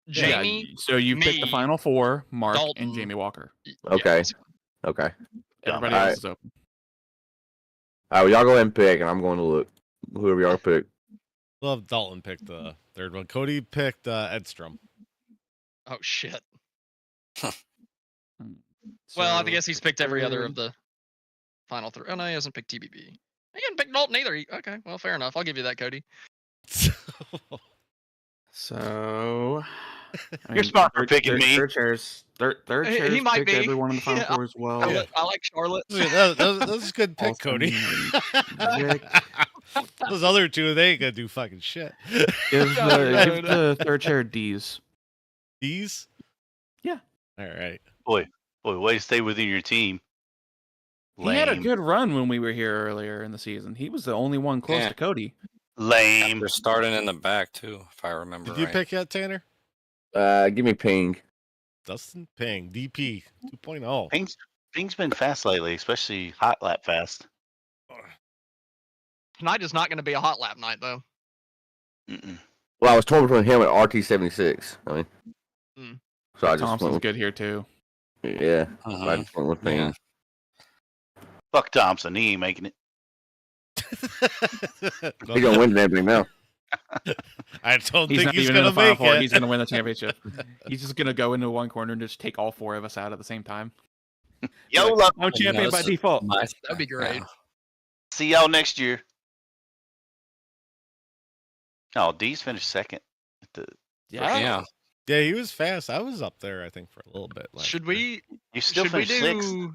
Jamie. So you picked the me, final four: Mark Dalton. and Jamie Walker. Okay. Yeah, Okay. Everybody All else right. is open. All right, well, y'all go ahead and pick, and I'm going to look. Whoever y'all pick. We'll have Dalton pick the third one. Cody picked Edstrom. oh shit. So Well, I guess he's picked every other third- of the final three. Oh no, he hasn't picked TBB. He hasn't picked Dalton either. Okay, well, fair enough. I'll give you that, Cody. So You're smart for picking me. Third chairs. Third He chairs might picked be. everyone in the final Yeah, four as well. Yeah. I like Charlotte. that was a good pick, Austin Cody. and Vic. Those other two, they ain't gonna do fucking shit. Give the third chair D's. These? Yeah. All right. Boy, way to stay within your team. He had a Lame. good run when we were here earlier in the season. He was the only one close Yeah. to Cody. Lame. They're starting in the back too, if I remember Did you right. pick yet, Tanner? Give me ping. Dustin Ping, DP 2.0. Ping's been fast lately, especially hot lap fast. Tonight is not going to be a hot lap night, though. Mm-mm. Well, I was torn between him and RT76. I mean, Mm. so I just Thompson's went with, good here too. yeah. I Mhm. just went with ping. Yeah. Fuck Thompson, he ain't making it. He's gonna win everything now. I don't He's think not he's even in gonna the final make four. it. He's gonna win the championship. He's just gonna go into one corner and just take all four of us out at the same time. YOLO. I'm champion by default. That'd be great. See y'all next year. Oh, D's finished second. At the, Yeah. Yeah, he was fast. I was up there, I think, for a little bit. last Should year. we? you still Should we finished sixth. do?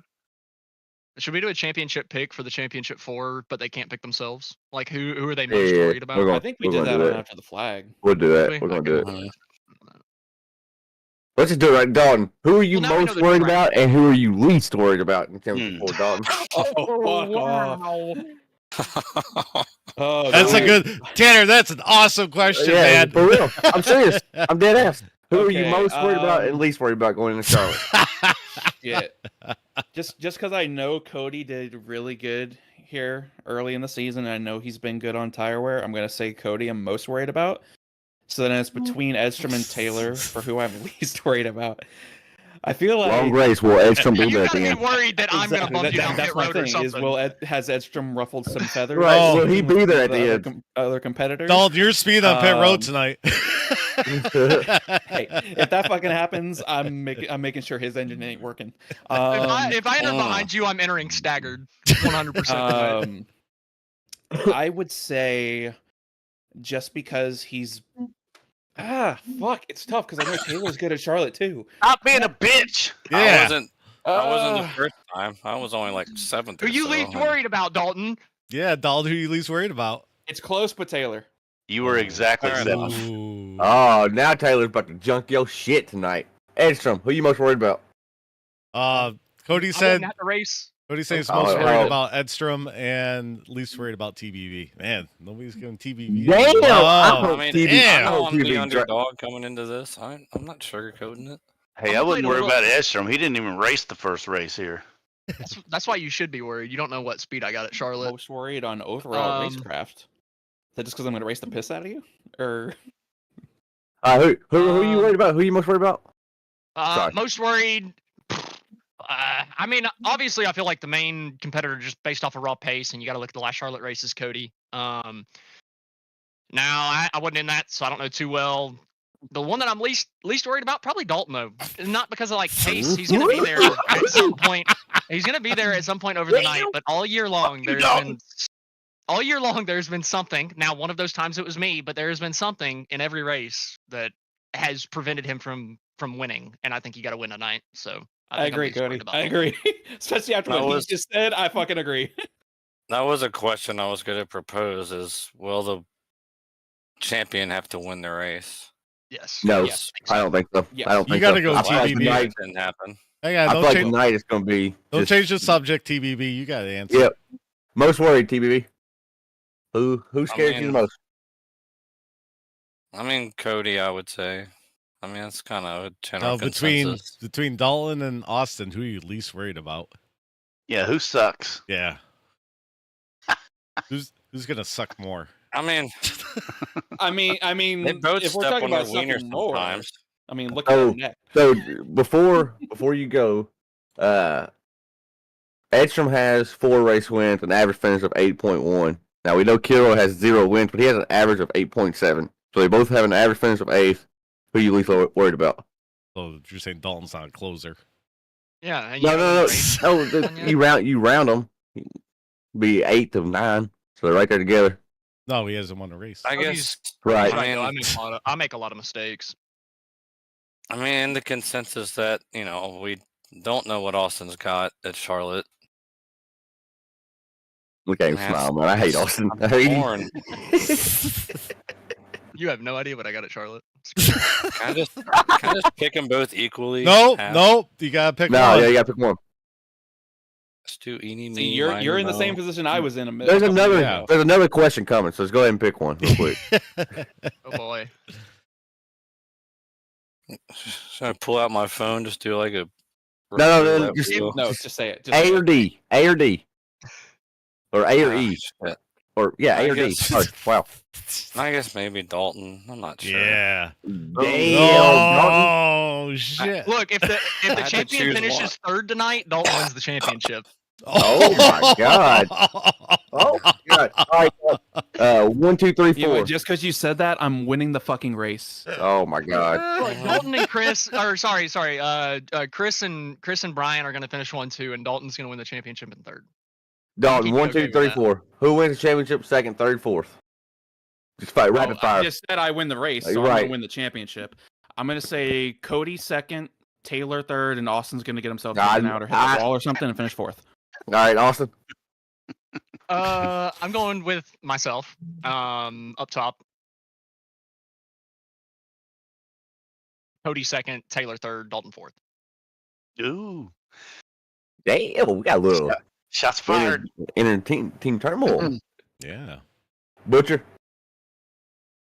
Should we do a championship pick for the championship four, but they can't pick themselves? Like who are they most Yeah, worried about? we're gonna- I think we we're did gonna that do one that. after the flag. We'll do that. Okay. We're gonna do it. Mhm. Let's just do it right, Dalton. Who are you Well, now we know most the worried track. about, and who are you least worried about in terms Hmm. of four Dalton? Oh, Oh, That's a God. good Tanner. That's an awesome question, Yeah, man. for real. I'm serious. I'm dead ass. Who are you Okay, most worried about and um, least worried about going into Charlotte? Yeah. Just because I know Cody did really good here early in the season, and I know he's been good on tire wear, I'm gonna say Cody I'm most worried about. So then it's between Edstrom and Taylor for who I'm least worried about. I feel like Long race. Will Edstrom be You there at gotta the be end? worried that I'm gonna Exactly. bump you down That's pit my road or thing. Is something. has Edstrom ruffled some feathers? Right, Oh. will he with be there at the the other, end? other competitors? Dalton, you're speeding on pit road Um, tonight. Hey, if that fucking happens, I'm making sure his engine ain't working. If I enter behind you, I'm entering staggered 100%. I would say just because he's fuck, it's tough because I know Taylor's good at Charlotte too. Stop being a bitch. I yeah. wasn't the first time. I was only like seventh. Who or you so, least and- worried about, Dalton? Yeah, Dalton, who you least worried about? It's close, but Taylor. You were exactly Fair seventh. Ooh. Oh, now Taylor's about to junk your shit tonight. Edstrom, who you most worried about? Cody I said won at the race. Cody says Oh, most oh. worried about Edstrom and least worried about TBV. Man, nobody's giving TBV. Damn! any love. I mean, TV damn. I know I'm the TV underdog coming into this. I'm not sugarcoating it. Hey, I'm I wouldn't playing worry a about Edstrom. He didn't even race the first race here. That's why you should be worried. You don't know what speed I got at Charlotte. Most worried on overall Um, racecraft. Is that just because I'm gonna race the piss out of you? Or Who are you worried about? Who you most worried about? Sorry. Most worried. I mean, obviously, I feel like the main competitor, just based off of raw pace, and you got to look at the last Charlotte race, is Cody. Now, I wasn't in that, so I don't know too well. The one that I'm least worried about, probably Dalton, though. Not because of like pace. He's gonna be there at some point. He's gonna be there at some point over the night. But all year long, there's been something. Now, one of those times it was me, but there has been something in every race that has prevented him from winning, and I think you got to win tonight. So I think I'm agree, least worried Cody. about I Dalton. agree. Especially after That what was- he just said, I fucking agree. That was a question I was going to propose: is will the champion have to win the race? Yes. No, Yes. I don't think so. Yes. I don't You think gotta so. go I feel like TBB. tonight- Didn't happen. Hang on, I feel don't, like change, tonight is going to be. don't just- change the subject, TBB. You got to answer. Yep. Most worried, TBB. Who scares you the mean- most? I mean, Cody, I would say. I mean, that's kind of a Now, general between consensus. Dalton and Austin, who are you least worried about? Yeah, who sucks? Yeah. Who's gonna suck more? I mean, I mean, they both if we're step talking on their about wiener something more, sometimes. I mean, look at Oh. our neck. So before you go, Edstrom has 4 race wins, an average finish of 8.1. Now we know Kiro has 0 wins, but he has an average of 8.7. So they both have an average finish of 8th. Who are you least worried about? So you're saying Dalton's not a closer? Yeah. And No. Anya? You round them. Be 8th of 9. So they're right there together. No, he hasn't won a race. I guess. Right. Right, I though, mean, I make a lot of mistakes. I mean, the consensus that we don't know what Austin's got at Charlotte. Look at him Man, smile, man. I hate Austin. I I'm hate him. torn. You have no idea what I got at Charlotte. Can I just pick them both equally? No, Half? no, you gotta pick No, one. yeah, you gotta pick one. Let's do eeny, See, meeny, you're miny, in the moe. same position I was in a minute. There's another Yeah. there's another question coming, so let's go ahead and pick one real quick. Oh boy. Should I pull out my phone? Just do like a No, roulette just- wheel? No, just say it. Just A say or it. D? A or D? Or A or Ah, E? shit. Or yeah, A I or D. guess- Oh, wow. I guess maybe Dalton. I'm not sure. Yeah. Damn, Oh shit! Look, if the had to champion choose finishes third tonight, Dalton wins the championship. Oh my God. Oh my God. All right. 1, 2, 3, You know 4. what, just because you said that, I'm winning the fucking race. Oh my God. Look, Dalton and Chris, or sorry, Chris and Brian are going to finish 1-2, and Dalton's going to win the championship in third. Dalton, Keep 1, okay 2, with 3, that. 4. Who wins the championship? Second, third, fourth. Just fight rapid I fire. just said I win the race, so You're I'm right. gonna win the championship. I'm gonna say Cody second, Taylor third, and Austin's gonna get himself taken out or hit the wall or something and finish fourth. All right, Austin. I'm going with myself. Up top. Cody second, Taylor third, Dalton fourth. Ooh, Damn, we got a little shots fired. inner team turmoil. Yeah. Butcher.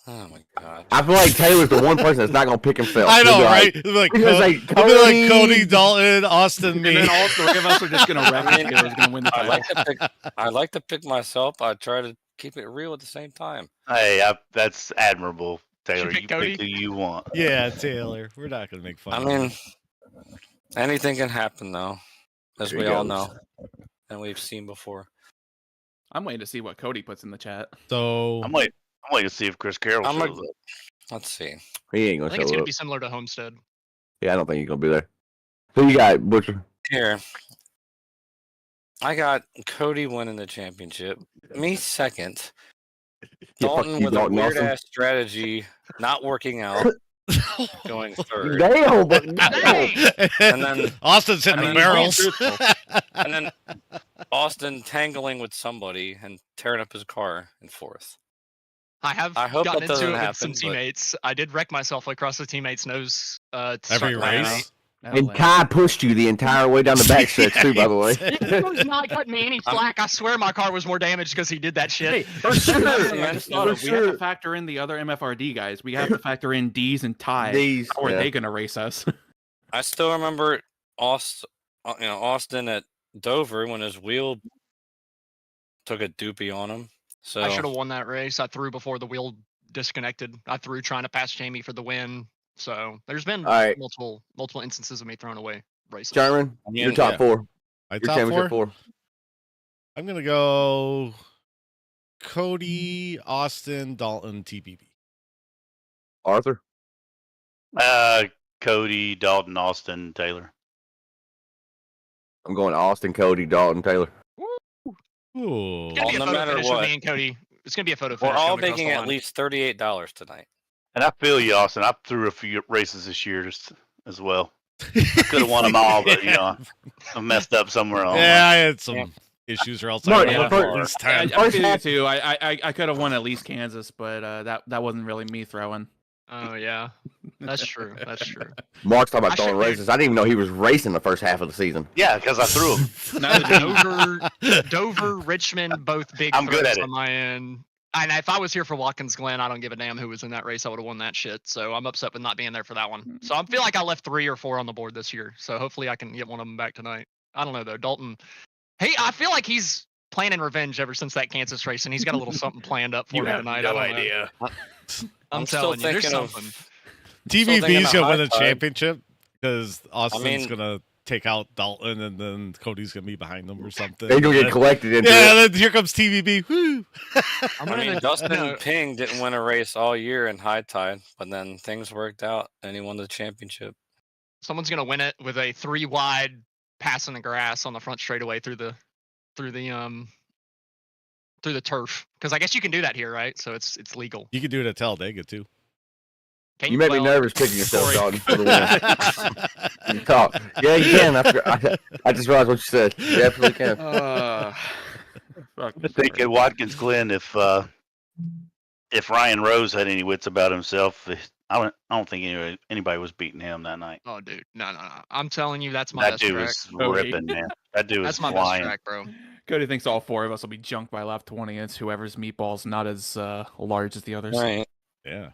Oh my god. I feel like Taylor's the one person that's not gonna pick himself. I He'll know, be right? like, It'll be like, he's gonna say, I'll be like Cody. Cody, Dalton, Austin, And me. then all 3 of us are just gonna wreck it together. Who's gonna win the I title? like to pick myself. I try to keep it real at the same time. Hey, that's admirable, Taylor. pick You Cody? pick who you want. Yeah, Taylor. We're not gonna make fun. I of mean, him. anything can happen though, as There we he all goes. know, and we've seen before. I'm waiting to see what Cody puts in the chat. So I'm waiting to see if Chris Carroll I'm shows a- up. Let's see. He ain't I gonna think it's show going to up. be similar to Homestead. Yeah, I don't think he's gonna be there. Who you got, Butcher? Here, I got Cody winning the championship. Me second. Yeah, fuck Dalton you, with Dalton a weird Austin. ass strategy, not working out, going third. Damn, but And then Austin's hitting I mean, the barrels. he's truthful. and then Austin tangling with somebody and tearing up his car in fourth. I have I hope gotten that doesn't into it with happen, some but- teammates. I did wreck myself across the teammates' nose. To Every start the race. race. and Kai pushed you the entire way down the back stretch too, by the way. He was not cutting me any slack. I swear my car was more damaged because he did that shit. Hey, for sure. man. I just thought of, For we have sure. to factor in the other MFRD guys. We have to factor in D's and Ty. These, How are yeah. they gonna race us? I still remember Austin at Dover when his wheel took a doopy on him. So I should have won that race. I threw before the wheel disconnected. I threw trying to pass Jamie for the win. So there's been All right. multiple instances of me throwing away races. Sherman, I mean, your top yeah. 4. My Your top championship four. 4. I'm gonna go Cody, Austin, Dalton, TPP. Arthur. Cody, Dalton, Austin, Taylor. I'm going Austin, Cody, Dalton, Taylor. Ooh. It's gonna be a no photo matter finish with what. me and Cody. It's gonna be a photo we're finish. all coming across making the at line. least $38 tonight. And I feel you, Austin. I threw a few races this year just as well. I could have won them all, but I messed up somewhere else. Yeah, I had some Yeah. issues, or else Mark, I would have yeah. at least I 10. feel you too. I could have won at least Kansas, but that wasn't really me throwing. Oh yeah, that's true. That's true. Mark's talking I about throwing should- races. I didn't even know he was racing the first half of the season. Yeah, because I threw them. Neither did he. Dover, Richmond, both big I'm good throws at it. on my end. And if I was here for Watkins Glen, I don't give a damn who was in that race. I would have won that shit. So I'm upset with not being there for that one. So I feel like I left 3 or 4 on the board this year. So hopefully I can get one of them back tonight. I don't know though. Dalton, I feel like he's planning revenge ever since that Kansas race, and he's got a little something planned up for You me have tonight. no I don't know. idea. I'm still telling you, there's thinking something. TVB's thinking gonna win the of high tide. championship because Austin's mean- gonna take out Dalton, and then Cody's gonna be behind them or something. They're gonna And get collected into yeah, it. then here comes TVB. Woo! I mean, Dustin Ping didn't win a race all year in high tide, but then things worked out and he won the championship. Someone's gonna win it with a 3 wide pass in the grass on the front straightaway through the turf. Because I guess you can do that here, right? So it's legal. You can do it at Talladega too. Can You make me well, nervous picking yourself, Corey. Dalton, for the win. You talk. Yeah, you can. I just realized what you said. You absolutely can. Fuck, I think at Watkins Glen, if Ryan Rose had any wits about himself, I don't think anybody was beating him that night. Oh, dude, no. I'm telling you, that's my That best dude track. was ripping, man. That dude was That's my flying. best track, bro. Cody thinks all 4 of us will be junked by lap 20. It's whoever's meatball's not as large as the others. Right. Yeah.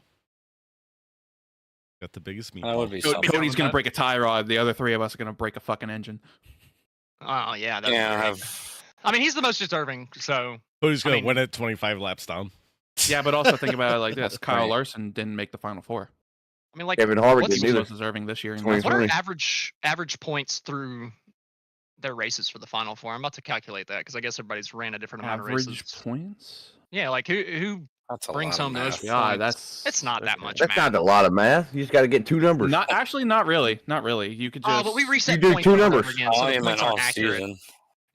Got the biggest meatball. That would be Co- something. Cody's gonna that. break a tie rod. The other 3 of us are gonna break a fucking engine. Oh yeah, that's Yeah, I great. have. I mean, he's the most deserving. So Cody's gonna I mean- win it 25 laps down. Yeah, but also think about it like this: Kyle Right. Larson didn't make the final 4. I mean, like, Kevin Harvick what's- didn't He either. was deserving this year. in Twenty- NASCAR. what are 20. average points through their races for the final 4? I'm about to calculate that because I guess everybody's ran a different amount of Average races. points. Yeah, like who That's a brings lot of home those math. Yeah, points? that's. It's not that okay. much. That's math. not a lot of math. You just got to get 2 numbers. Not really. Not really. You could just. Oh, but we reset You do points 2 over and over numbers. again, so the Volume points and all aren't accurate. season.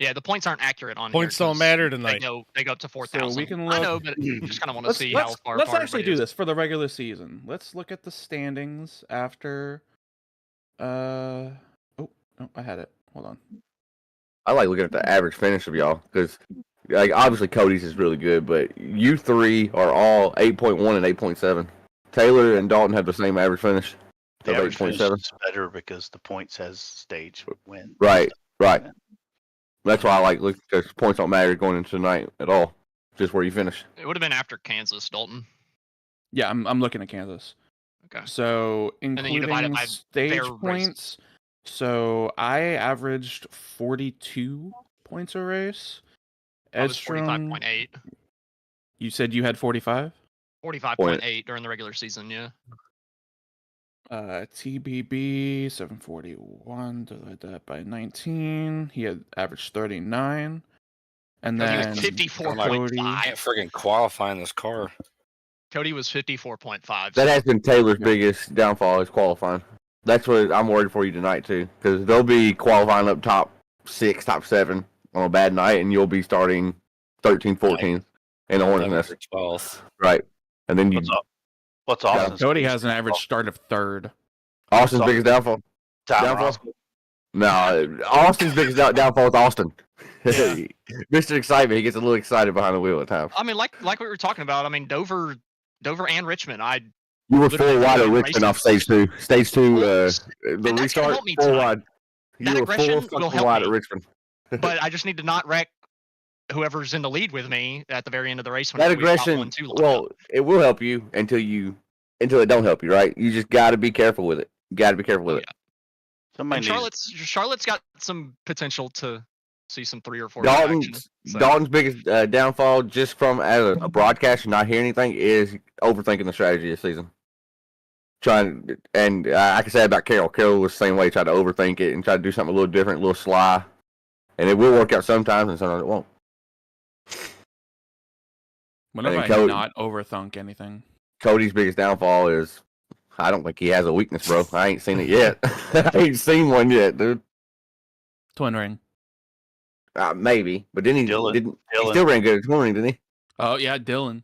Yeah, the points aren't accurate on Points here don't 'cause matter They tonight. go up to 4,000. So we can I look. know, but just kind of want to see how far let's apart actually everybody do is. this for the regular season. Let's look at the standings after. Oh no, I had it. Hold on. I like looking at the average finish of y'all because, like, obviously Cody's is really good, but you 3 are all 8.1 and 8.7. Taylor and Dalton have the same average finish The of average finish 8.7. is better because the points has stage win. Right. That's why I like look because points don't matter going into tonight at all. Just where you finish. It would have been after Kansas, Dalton. Yeah, I'm looking at Kansas. Okay. So then you divide it including by stage their points. So I averaged 42 points a race. I was Edstrom, 45.8. you said you had 45? 45.8 during the regular season, yeah. TBB 741, divide that by 19. He had averaged 39. And Cody then was I 54.5. can't freaking qualify in this car. Cody was 54.5. That so- has been Taylor's biggest downfall is qualifying. That's what I'm worried for you tonight too, because they'll be qualifying up top 6, top 7 on a bad night, and you'll be starting 13, 14 in a hornet's nest. 12th. Right, and then you What's Yeah. Austin's Cody biggest has an average downfall? start of 3rd. Austin's So- biggest downfall. Tyler downfall? Ross. No, Austin's biggest downfall is Austin. Mr. Excitement, he gets a little excited behind the wheel at times. I mean, like we were talking about. I mean, Dover and Richmond. You were literally 4 wide at in Richmond off races. stage 2. Stage 2, Well, the and that's gonna restart help me 4 tonight. wide. That You were aggression 4 will fucking help wide me. at Richmond. but I just need to not wreck whoever's in the lead with me at the very end of the race. That whenever we pop aggression, 1-2 lineup. well, it will help you until it don't help you, right? You just got to be careful with it. Got to be careful with Oh, it. Somebody And needs Charlotte's got some potential to see some 3 or 4 action. So. Dalton's biggest downfall, just from as a broadcaster not hear anything, is overthinking the strategy this season. Trying and I can say about Carroll. Carroll was the same way. Tried to overthink it and try to do something a little different, a little sly, and it will work out sometimes, and sometimes it won't. When have And I Cody- not overthunk anything? Cody's biggest downfall is I don't think he has a weakness, bro. I ain't seen it yet. I ain't seen one yet, dude. Twin ring. Maybe, but then he Dylan. didn't. He Dylan. still ran good at swimming, didn't he? Oh yeah, Dylan.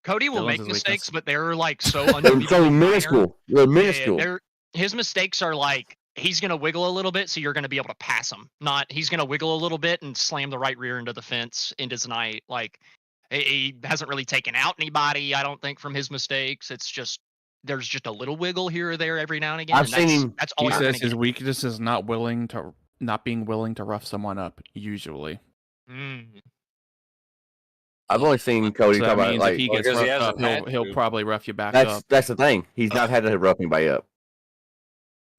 Cody will Dylan's make his mistakes, weakness. but they're like so They're unbelievably so minor. minuscule. They're Yeah, minuscule. his mistakes are like he's gonna wiggle a little bit, so you're gonna be able to pass him. Not he's gonna wiggle a little bit and slam the right rear into the fence into tonight. Like he hasn't really taken out anybody, I don't think, from his mistakes. It's just there's just a little wiggle here or there every now and again. I've and seen that's, him- That's all He you're says gonna his get. weakness is not being willing to rough someone up. Usually, Mm. I've only seen Cody So talk that about means like if he Well, gets because he roughed up, hasn't had he'll to. probably rough you back up. that's the thing. He's not had to rough anybody up.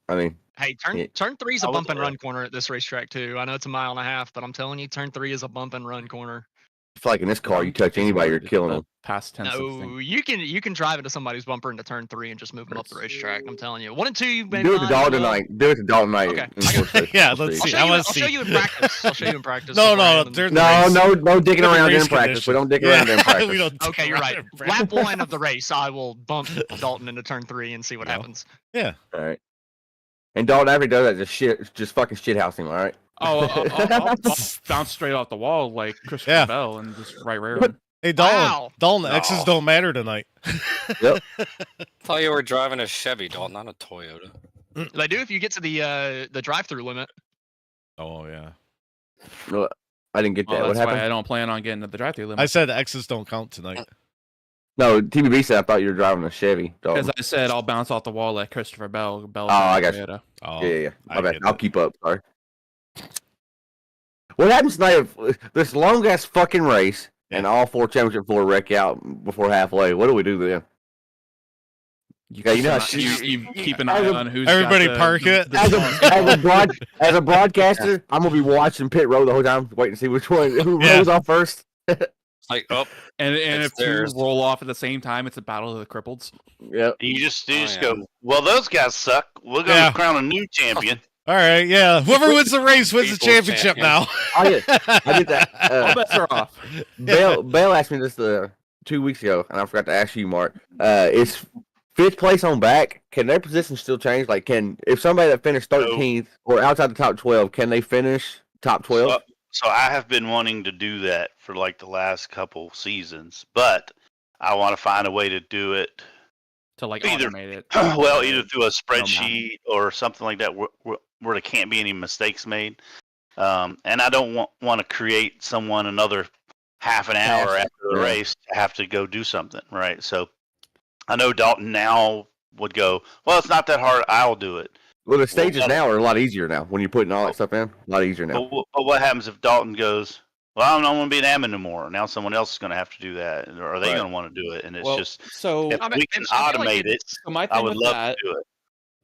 I mean, Hey, turn Yeah. turn 3 is a I would bump and love- run corner at this racetrack too. I know it's a mile and a half, but I'm telling you, turn 3 is a bump and run corner. I feel like in this car, you touch anybody, you're killing them. Past 10, 16. No, you can drive into somebody's bumper into turn 3 and just move them up the racetrack. I'm telling you, 1 and 2, maybe Do it to not, Dalton I don't know. tonight. Do it to Dalton tonight. Okay. in Horse Race. Yeah, We'll let's see. see. I'll wanna show you in practice. I'll show you in practice. No, beforehand and- during the No, race. no dicking Look at the around race in practice. We don't dick condition. around in practice. We don't dick Okay, you're around right. in practice. Lap 1 of the race, I will bump Dalton into turn 3 and see what No. happens. Yeah. All right. And Dalton after he does that, just fucking shit house him. All right. Oh, I'll bounce straight off the wall like Christopher Yeah. Bell and just right rear him. Hey, Dalton. Wow. Dalton, X's don't matter tonight. Yep. Thought you were driving a Chevy, Dalton, not a Toyota. They do if you get to the drive-through limit. Oh yeah. No, I didn't get Well, that. What that's why happened? I don't plan on getting to the drive-through limit. I said X's don't count tonight. No, TBB said I thought you were driving a Chevy. Because Dalton. I said I'll bounce off the wall like Christopher Bell. Oh, I got you. Toyota. Oh, Yeah. I My bad. get I'll that. keep up. Sorry. What happens tonight if this long ass fucking race and all 4 championship 4 wreck out before halfway? What do we do then? Yeah, you know how You keep an eye on who's Everybody got the, park it. as a broadcaster, I'm gonna be watching pit row the whole time, waiting to see which one who Yeah. rolls off first. Like, oh, and It's if two theirs. roll off at the same time, it's a battle of the cripples. Yep. You just yeah. go, well, those guys suck. We're going to Yeah. crown a new champion. All right, yeah. Whoever wins the race wins the People's championship champion. now. I did that. All bets are off. Bale asked me this 2 weeks ago, and I forgot to ask you, Mark. Is 5th place on back? Can their position still change? Like, if somebody that finished 13th or outside the top 12, can they finish top 12? So I have been wanting to do that for like the last couple seasons, but I want to find a way to do it. To like Either- automate it. Well, either through a spreadsheet or something like that, where there can't be any mistakes made. And I don't want to create someone another half an hour after the Yeah. race to have to go do something, right? So I know Dalton now would go, well, it's not that hard. I'll do it. Well, the stages well, now are a lot easier now. When you're putting all that stuff in, a lot easier now. But what happens if Dalton goes, well, I don't want to be an admin anymore. Now someone else is going to have to do that. Or are they Right. going to want to do it? And it's Well, just, so if we can automate it, my I thing would with love that to do it.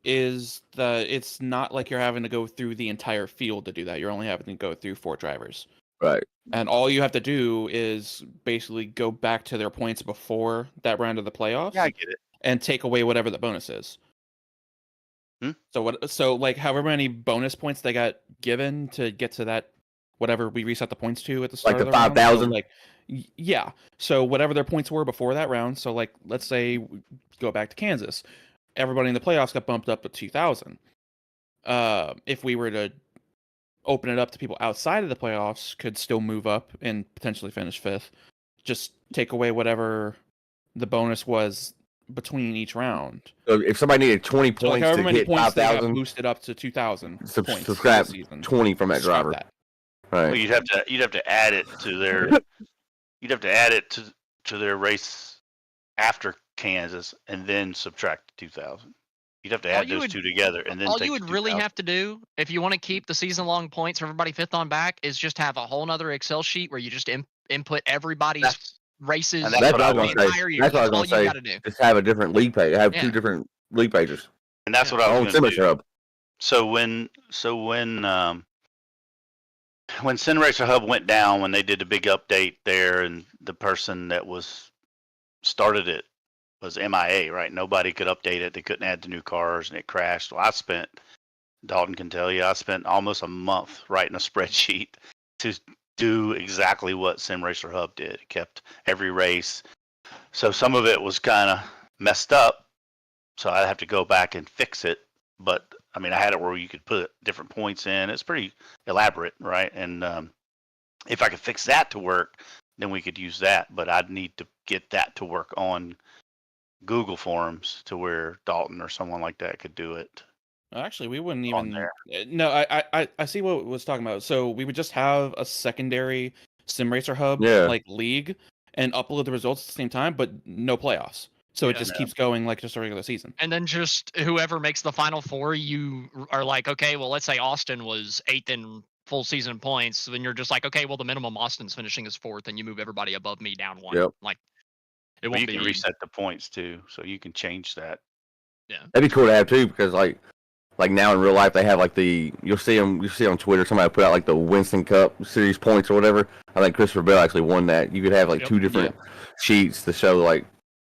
is that it's not like you're having to go through the entire field to do that. You're only having to go through 4 drivers. Right. And all you have to do is basically go back to their points before that round of the playoffs Yeah, I get it. and take away whatever the bonus is. Hmm? So like however many bonus points they got given to get to that whatever we reset the points to at the start Like of the the round. So, 5,000? like yeah. So whatever their points were before that round. So like let's say we go back to Kansas. Everybody in the playoffs got bumped up to 2,000. If we were to open it up to people outside of the playoffs, could still move up and potentially finish 5th. Just take away whatever the bonus was between each round. So if somebody needed 20 So like points however to many hit points they got 5,000, boosted up to 2,000 points subscribe this season. 20 from that Scrap driver. that. Well, Right. you'd have to add it to their to their race after Kansas and then subtract the 2,000. You'd have to All add you those would- two together and then All take you the would really 2,000. have to do if you want to keep the season-long points for everybody 5th on back is just have a whole nother Excel sheet where you just input everybody's That's- races and That's what I for was the gonna say. entire year. That's what I That's was all gonna you say. got to do. Just have a different league page. Have Yeah. 2 different league pages. And that's Yeah. what I On was going to Simulator do. Hub. So when Sin Racer Hub went down, when they did the big update there, and the person that started it was MIA, right? Nobody could update it. They couldn't add the new cars, and it crashed. Well, Dalton can tell you, I spent almost a month writing a spreadsheet to do exactly what Sim Racer Hub did. It kept every race. So some of it was kind of messed up, so I'd have to go back and fix it. But I mean, I had it where you could put different points in. It's pretty elaborate, right? And if I could fix that to work, then we could use that. But I'd need to get that to work on Google Forms to where Dalton or someone like that could do it. Actually, we wouldn't On even. there. No, I see what it was talking about. So we would just have a secondary Sim Racer Hub Yeah. like league and upload the results at the same time, but no playoffs. So it Yeah. just keeps going like just a regular season. And then just whoever makes the final 4, you are like, okay, well, let's say Austin was 8th in full season points, then you're just like, okay, well the minimum Austin's finishing is 4th, and you move everybody above me down 1. Yep. Like it Well, won't you be can reset the points too, so you can change that. That'd be cool to have too, because like now in real life they have like you'll see on Twitter somebody put out like the Winston Cup Series points or whatever. I think Christopher Bell actually won that. You could have like Yep. 2 different sheets to show like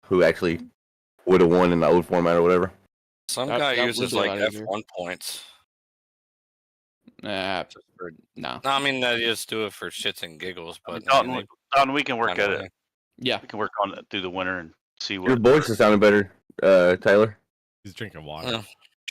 who actually would have won in the old format or whatever. Some That- guy that uses would be a like lot easier. F1 points. No. No, I mean they just do it for shits and giggles. I mean, But I mean, Dalton, we can work they at find a it. way. Yeah. We can work on it through the winter and see Your what. voice is sounding better, Taylor. He's drinking water. Yeah. I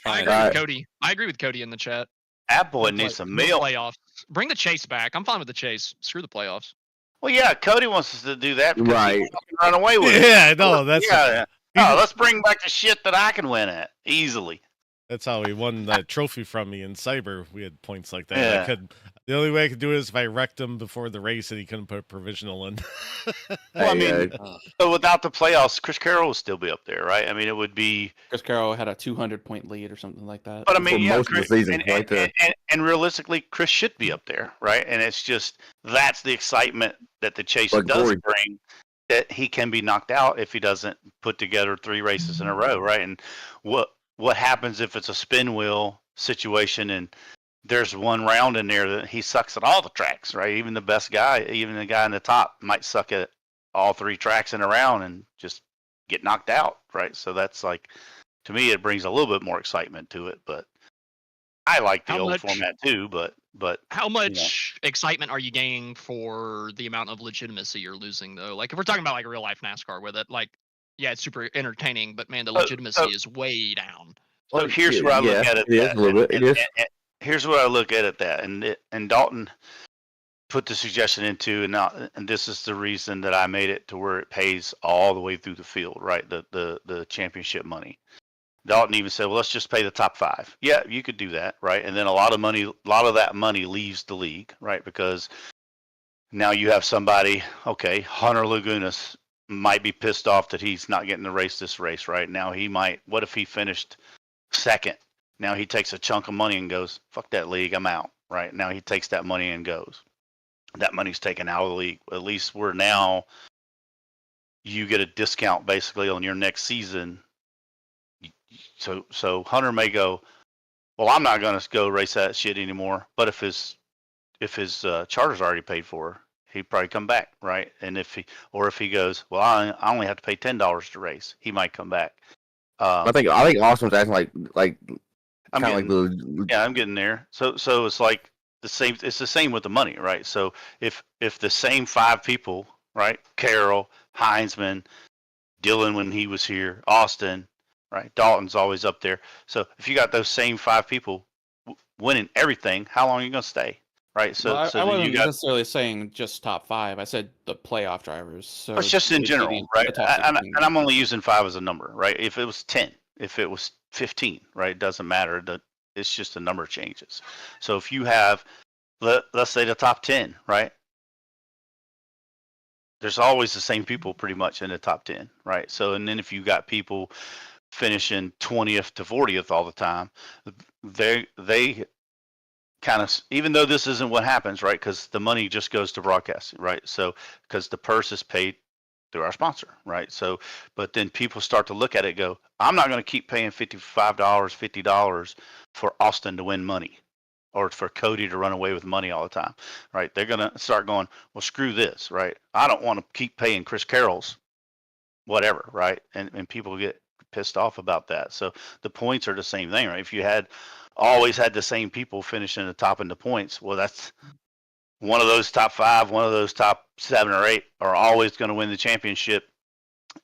Trying agree Right. with Cody. I agree with Cody in the chat. That boy No needs some no milk. playoffs. Bring the chase back. I'm fine with the chase. Screw the playoffs. Well, yeah, Cody wants us to do that because Right. he can run away with it. Yeah, no, that's Yeah. Oh, let's bring back the shit that I can win at easily. that's how he won that trophy from me in Cyber. We had points like that. Yeah. The only way I could do it is if I wrecked him before the race and he couldn't put a provisional in. Well, I mean, Uh, so without the playoffs, Chris Carroll will still be up there, right? I mean, it would be. Chris Carroll had a 200-point lead or something like that. But I mean, For yeah, most of the Chris, season, and, right there. and realistically, Chris should be up there, right? And it's just that's the excitement that the chase But does Corey- bring. That he can be knocked out if he doesn't put together 3 races in a row, right? And what happens if it's a spin wheel situation and there's one round in there that he sucks at all the tracks, right? Even the best guy, even the guy in the top, might suck at all 3 tracks in a round and just get knocked out, right? So that's like, to me, it brings a little bit more excitement to it. But I like the How old much- format too. But How much excitement are you gaining for the amount of legitimacy you're losing, though? Like, if we're talking about like real life NASCAR with it, like, yeah, it's super entertaining, but man, the legitimacy is way down. so here's where I look at it. It is a little bit. It is. Here's what I look at it that, and Dalton put the suggestion into, and this is the reason that I made it to where it pays all the way through the field, right? The championship money. Dalton even said, well, let's just pay the top 5. Yeah, you could do that, right? And then a lot of that money leaves the league, right? Because now you have somebody, okay, Hunter Lagunas might be pissed off that he's not getting to race this race, right? Now what if he finished 2nd? Now he takes a chunk of money and goes, fuck that league, I'm out, right? Now he takes that money and goes. That money's taken out of the league. At least you get a discount basically on your next season. So Hunter may go, well, I'm not going to go race that shit anymore. But if his charter's already paid for, he'd probably come back, right? And if he goes, well, I only have to pay $10 to race, he might come back. I think Austin's acting like I'm kind of getting, like the yeah, I'm getting there. So it's like the same. It's the same with the money, right? So if the same 5 people, right? Carroll, Heinzman, Dylan when he was here, Austin, right? Dalton's always up there. So if you got those same 5 people winning everything, how long are you going to stay, right? So Well, I then wasn't you got. necessarily saying just top 5. I said the playoff drivers. So It's just in it'd be general, the right? top And 16. I'm only using 5 as a number, right? If it was 10, if it was 15, right? It doesn't matter. It's just the number changes. So if you have, let's say the top 10, right? There's always the same people pretty much in the top 10, right? So, and then if you got people finishing 20th to 40th all the time, they kind of, even though this isn't what happens, right? Because the money just goes to broadcasting, right? So, because the purse is paid through our sponsor, right? So, but then people start to look at it and go, I'm not going to keep paying $55, $50 for Austin to win money or for Cody to run away with money all the time, right? They're going to start going, well, screw this, right? I don't want to keep paying Chris Carroll's whatever, right? And people get pissed off about that. So the points are the same thing, right? If you had always had the same people finishing the top in the points, well, that's one of those top 5, one of those top 7 or 8 are always going to win the championship.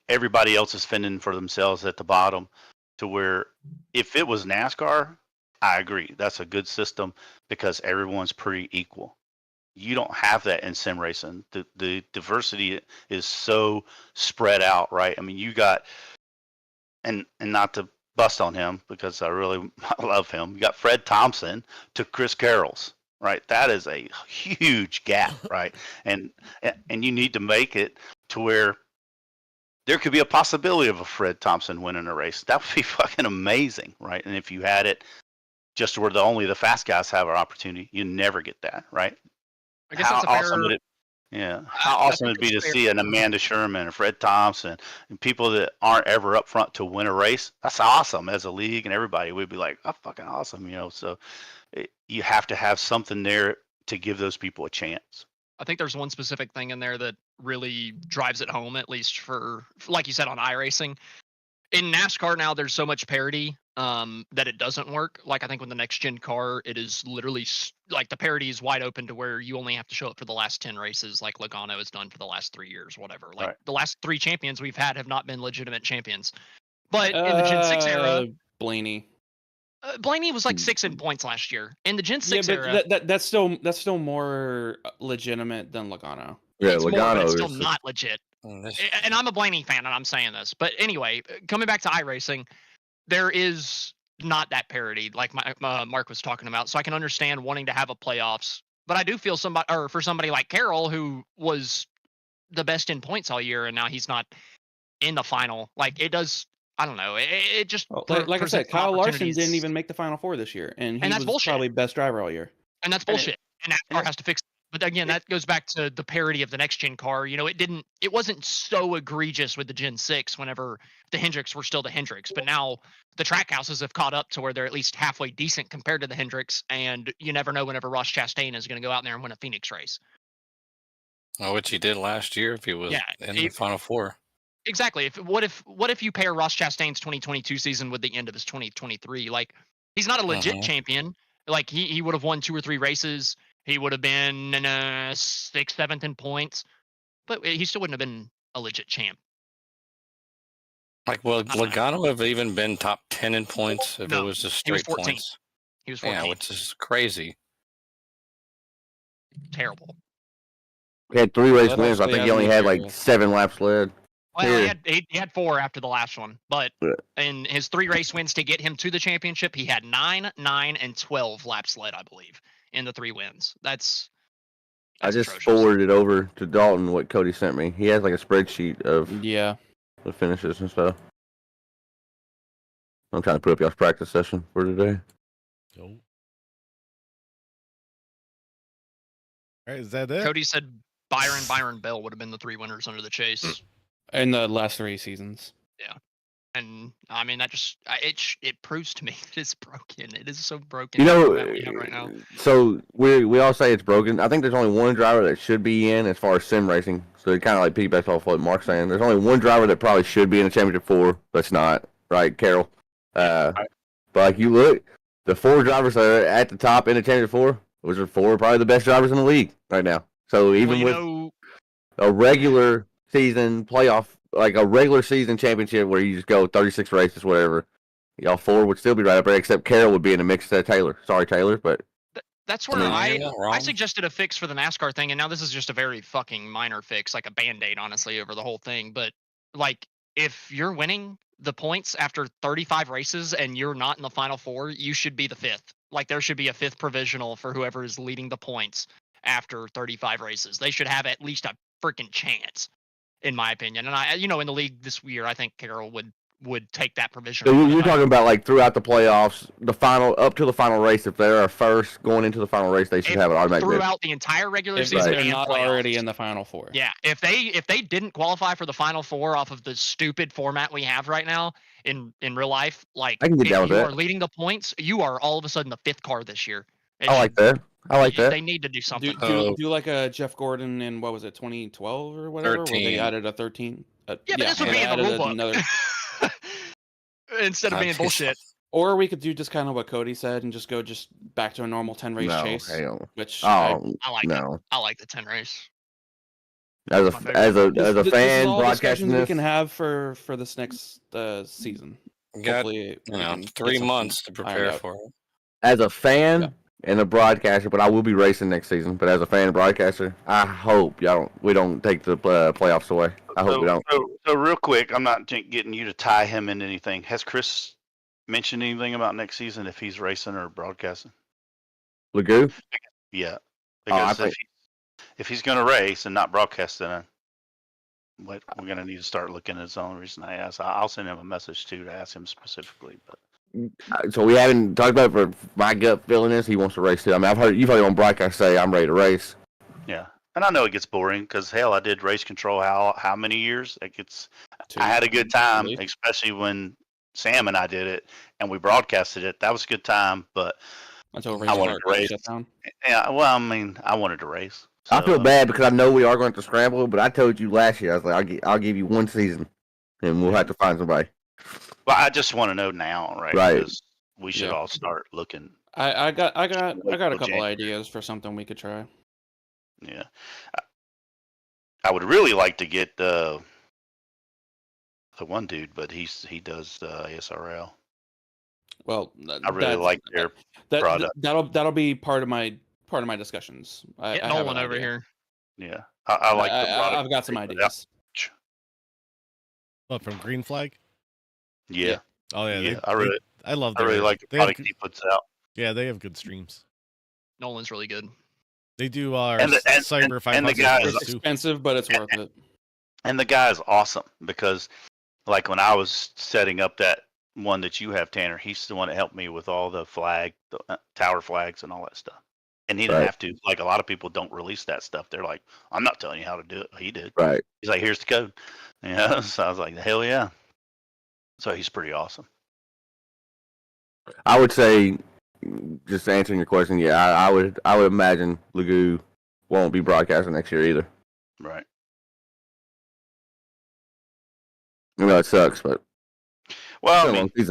Everybody else is fending for themselves at the bottom, to where if it was NASCAR, I agree. That's a good system because everyone's pretty equal. You don't have that in sim racing. The diversity is so spread out, right? I mean, you got, and not to bust on him because I really love him. You got Fred Thompson to Chris Carroll's, right? That is a huge gap, right? And you need to make it to where there could be a possibility of a Fred Thompson winning a race. That would be fucking amazing, right? And if you had it just where only the fast guys have an opportunity. You never get that, right? I guess that's a fair. Yeah, how awesome it'd be to see an Amanda Sherman and Fred Thompson and people that aren't ever up front to win a race. That's awesome as a league, and everybody would be like, "Oh, fucking awesome," So you have to have something there to give those people a chance. I think there's one specific thing in there that really drives it home, at least for like you said on iRacing. In NASCAR now, there's so much parity that it doesn't work. Like I think with the next gen car, it is literally like the parity is wide open to where you only have to show up for the last 10 races, like Logano has done for the last 3 years, whatever. Like the last 3 champions we've had have not been legitimate champions. But in the Gen 6 era, Blaney was like 6 in points last year. In the Gen 6 but era, that's still more legitimate than Logano. Yeah, it's more, but Logano it's still is not legit. And I'm a Blaney fan, and I'm saying this. But anyway, coming back to iRacing, there is not that parity like Mark was talking about. So I can understand wanting to have a playoffs, but I do feel for somebody like Carroll, who was the best in points all year, and now he's not in the final. Like it does, I don't know. It just like I said, presents Kyle Larson opportunities. didn't even make the Final Four this year, and he that's was bullshit. probably best driver all year. And that's bullshit. And NASCAR has to fix it. But again, that goes back to the parity of the next gen car. It wasn't so egregious with the Gen 6 whenever the Hendricks were still the Hendricks. But now the track houses have caught up to where they're at least halfway decent compared to the Hendricks. And you never know whenever Ross Chastain is going to go out there and win a Phoenix race. Which he did last year if he was in the Final Four. Exactly. What if you pair Ross Chastain's 2022 season with the end of his 2023? Like, he's not a legit champion. Like, he would have won 2 or 3 races. He would have been 6th, 7th in points, but he still wouldn't have been a legit champ. Like, well, Logano would have even been top 10 in points if it was just straight points. He was 14. Yeah, which is crazy. Terrible. He had 3 race wins. I think he only had like 7 laps led. Well, he had 4 after the last one, but in his 3 race wins to get him to the championship, he had 9, 9, and 12 laps led, I believe, in the 3 wins. That's I just atrocious. forwarded over to Dalton what Cody sent me. He has like a spreadsheet of the finishes and stuff. I'm trying to put up y'all's practice session for today. All right, is that it? Cody said Byron Bell would have been the 3 winners under the chase. In the last 3 seasons. Yeah. And I mean, that just it proves to me that it's broken. It is so broken. That we have right now. So we all say it's broken. I think there's only one driver that should be in as far as sim racing. So it kind of like piggybacks off what Mark's saying. There's only one driver that probably should be in the championship 4 that's not, right, Carroll? But like you look, the 4 drivers that are at the top in the championship 4, those are 4 probably the best drivers in the league right now. So even with a regular season playoff, like a regular season championship where you just go 36 races, whatever, y'all 4 would still be right up there, except Carroll would be in the mix to Taylor. Sorry, Taylor, but that's where I suggested a fix for the NASCAR thing, and now this is just a very fucking minor fix, like a Band-Aid, honestly, over the whole thing. But like, if you're winning the points after 35 races and you're not in the final 4, you should be the 5th. Like, there should be a 5th provisional for whoever is leading the points after 35 races. They should have at least a freaking chance, in my opinion. And in the league this year, I think Carroll would take that provision. So you're talking about like throughout the playoffs, the final up to the final race. If they're first going into the final race, they should have an automatic throughout the entire regular season. They're and not playoffs. already in the Final Four. Yeah, if they didn't qualify for the Final 4 off of the stupid format we have right now in real life, like I can get down if with you that. are leading the points, you are all of a sudden the 5th car this year. I like that. They need to do something. Do like a Jeff Gordon in, what was it, 2012 or whatever, 13. where they added a 13. But this would be in the rule book. Instead of being bullshit. Or we could do just kind of what Cody said and just go back to a normal 10 race chase. Which I like it. I like the 10 race. As a fan, this is all broadcasting discussions we this, can have for this next season. Got Hopefully, 3 months to prepare for it. As a fan and a broadcaster, but I will be racing next season. But as a fan and broadcaster, I hope we don't take the playoffs away. I hope we don't. So real quick, I'm not getting you to tie him into anything. Has Chris mentioned anything about next season if he's racing or broadcasting? Legoo? Yeah, because if he's going to race and not broadcasting, we're going to need to start looking at his own reason I asked. I'll send him a message too to ask him specifically. But So we haven't talked about it, but my gut feeling is he wants to race too. I mean, you've heard him on broadcast say I'm ready to race. Yeah, and I know it gets boring because hell, I did race control how many years? I had a good time, especially when Sam and I did it and we broadcasted it. That was a good time, but until I wanted to race. Shut down. Yeah, well, I mean, I wanted to race. So, I feel bad because I know we are going to scramble, but I told you last year I was like, I'll give you one season, and we'll have to find somebody. Well, I just want to know now, right? Right. Because we should all start looking. I got a couple ideas for something we could try. Yeah, I would really like to get the one dude, but he does ASRL. Well, I really like their product. That'll be part of my discussions. Get Nolan over here. Yeah, I like the product. I've got some ideas. What, from Green Flag? Yeah. Oh yeah. I love. I really like the product he puts out. Yeah, they have good streams. Nolan's really good. They do Cyber 500. And the guy is expensive, but it's worth it. And the guy is awesome because, like, when I was setting up that one that you have, Tanner, he's the one that helped me with all the tower flags and all that stuff. And he didn't have to. Like, a lot of people don't release that stuff. They're like, I'm not telling you how to do it. He did. Right. He's like, here's the code. So I was like, hell yeah. So he's pretty awesome. I would say, just answering your question, yeah, I would imagine Lagoo won't be broadcasting next year either. Right. You know, it sucks, but well, I mean, it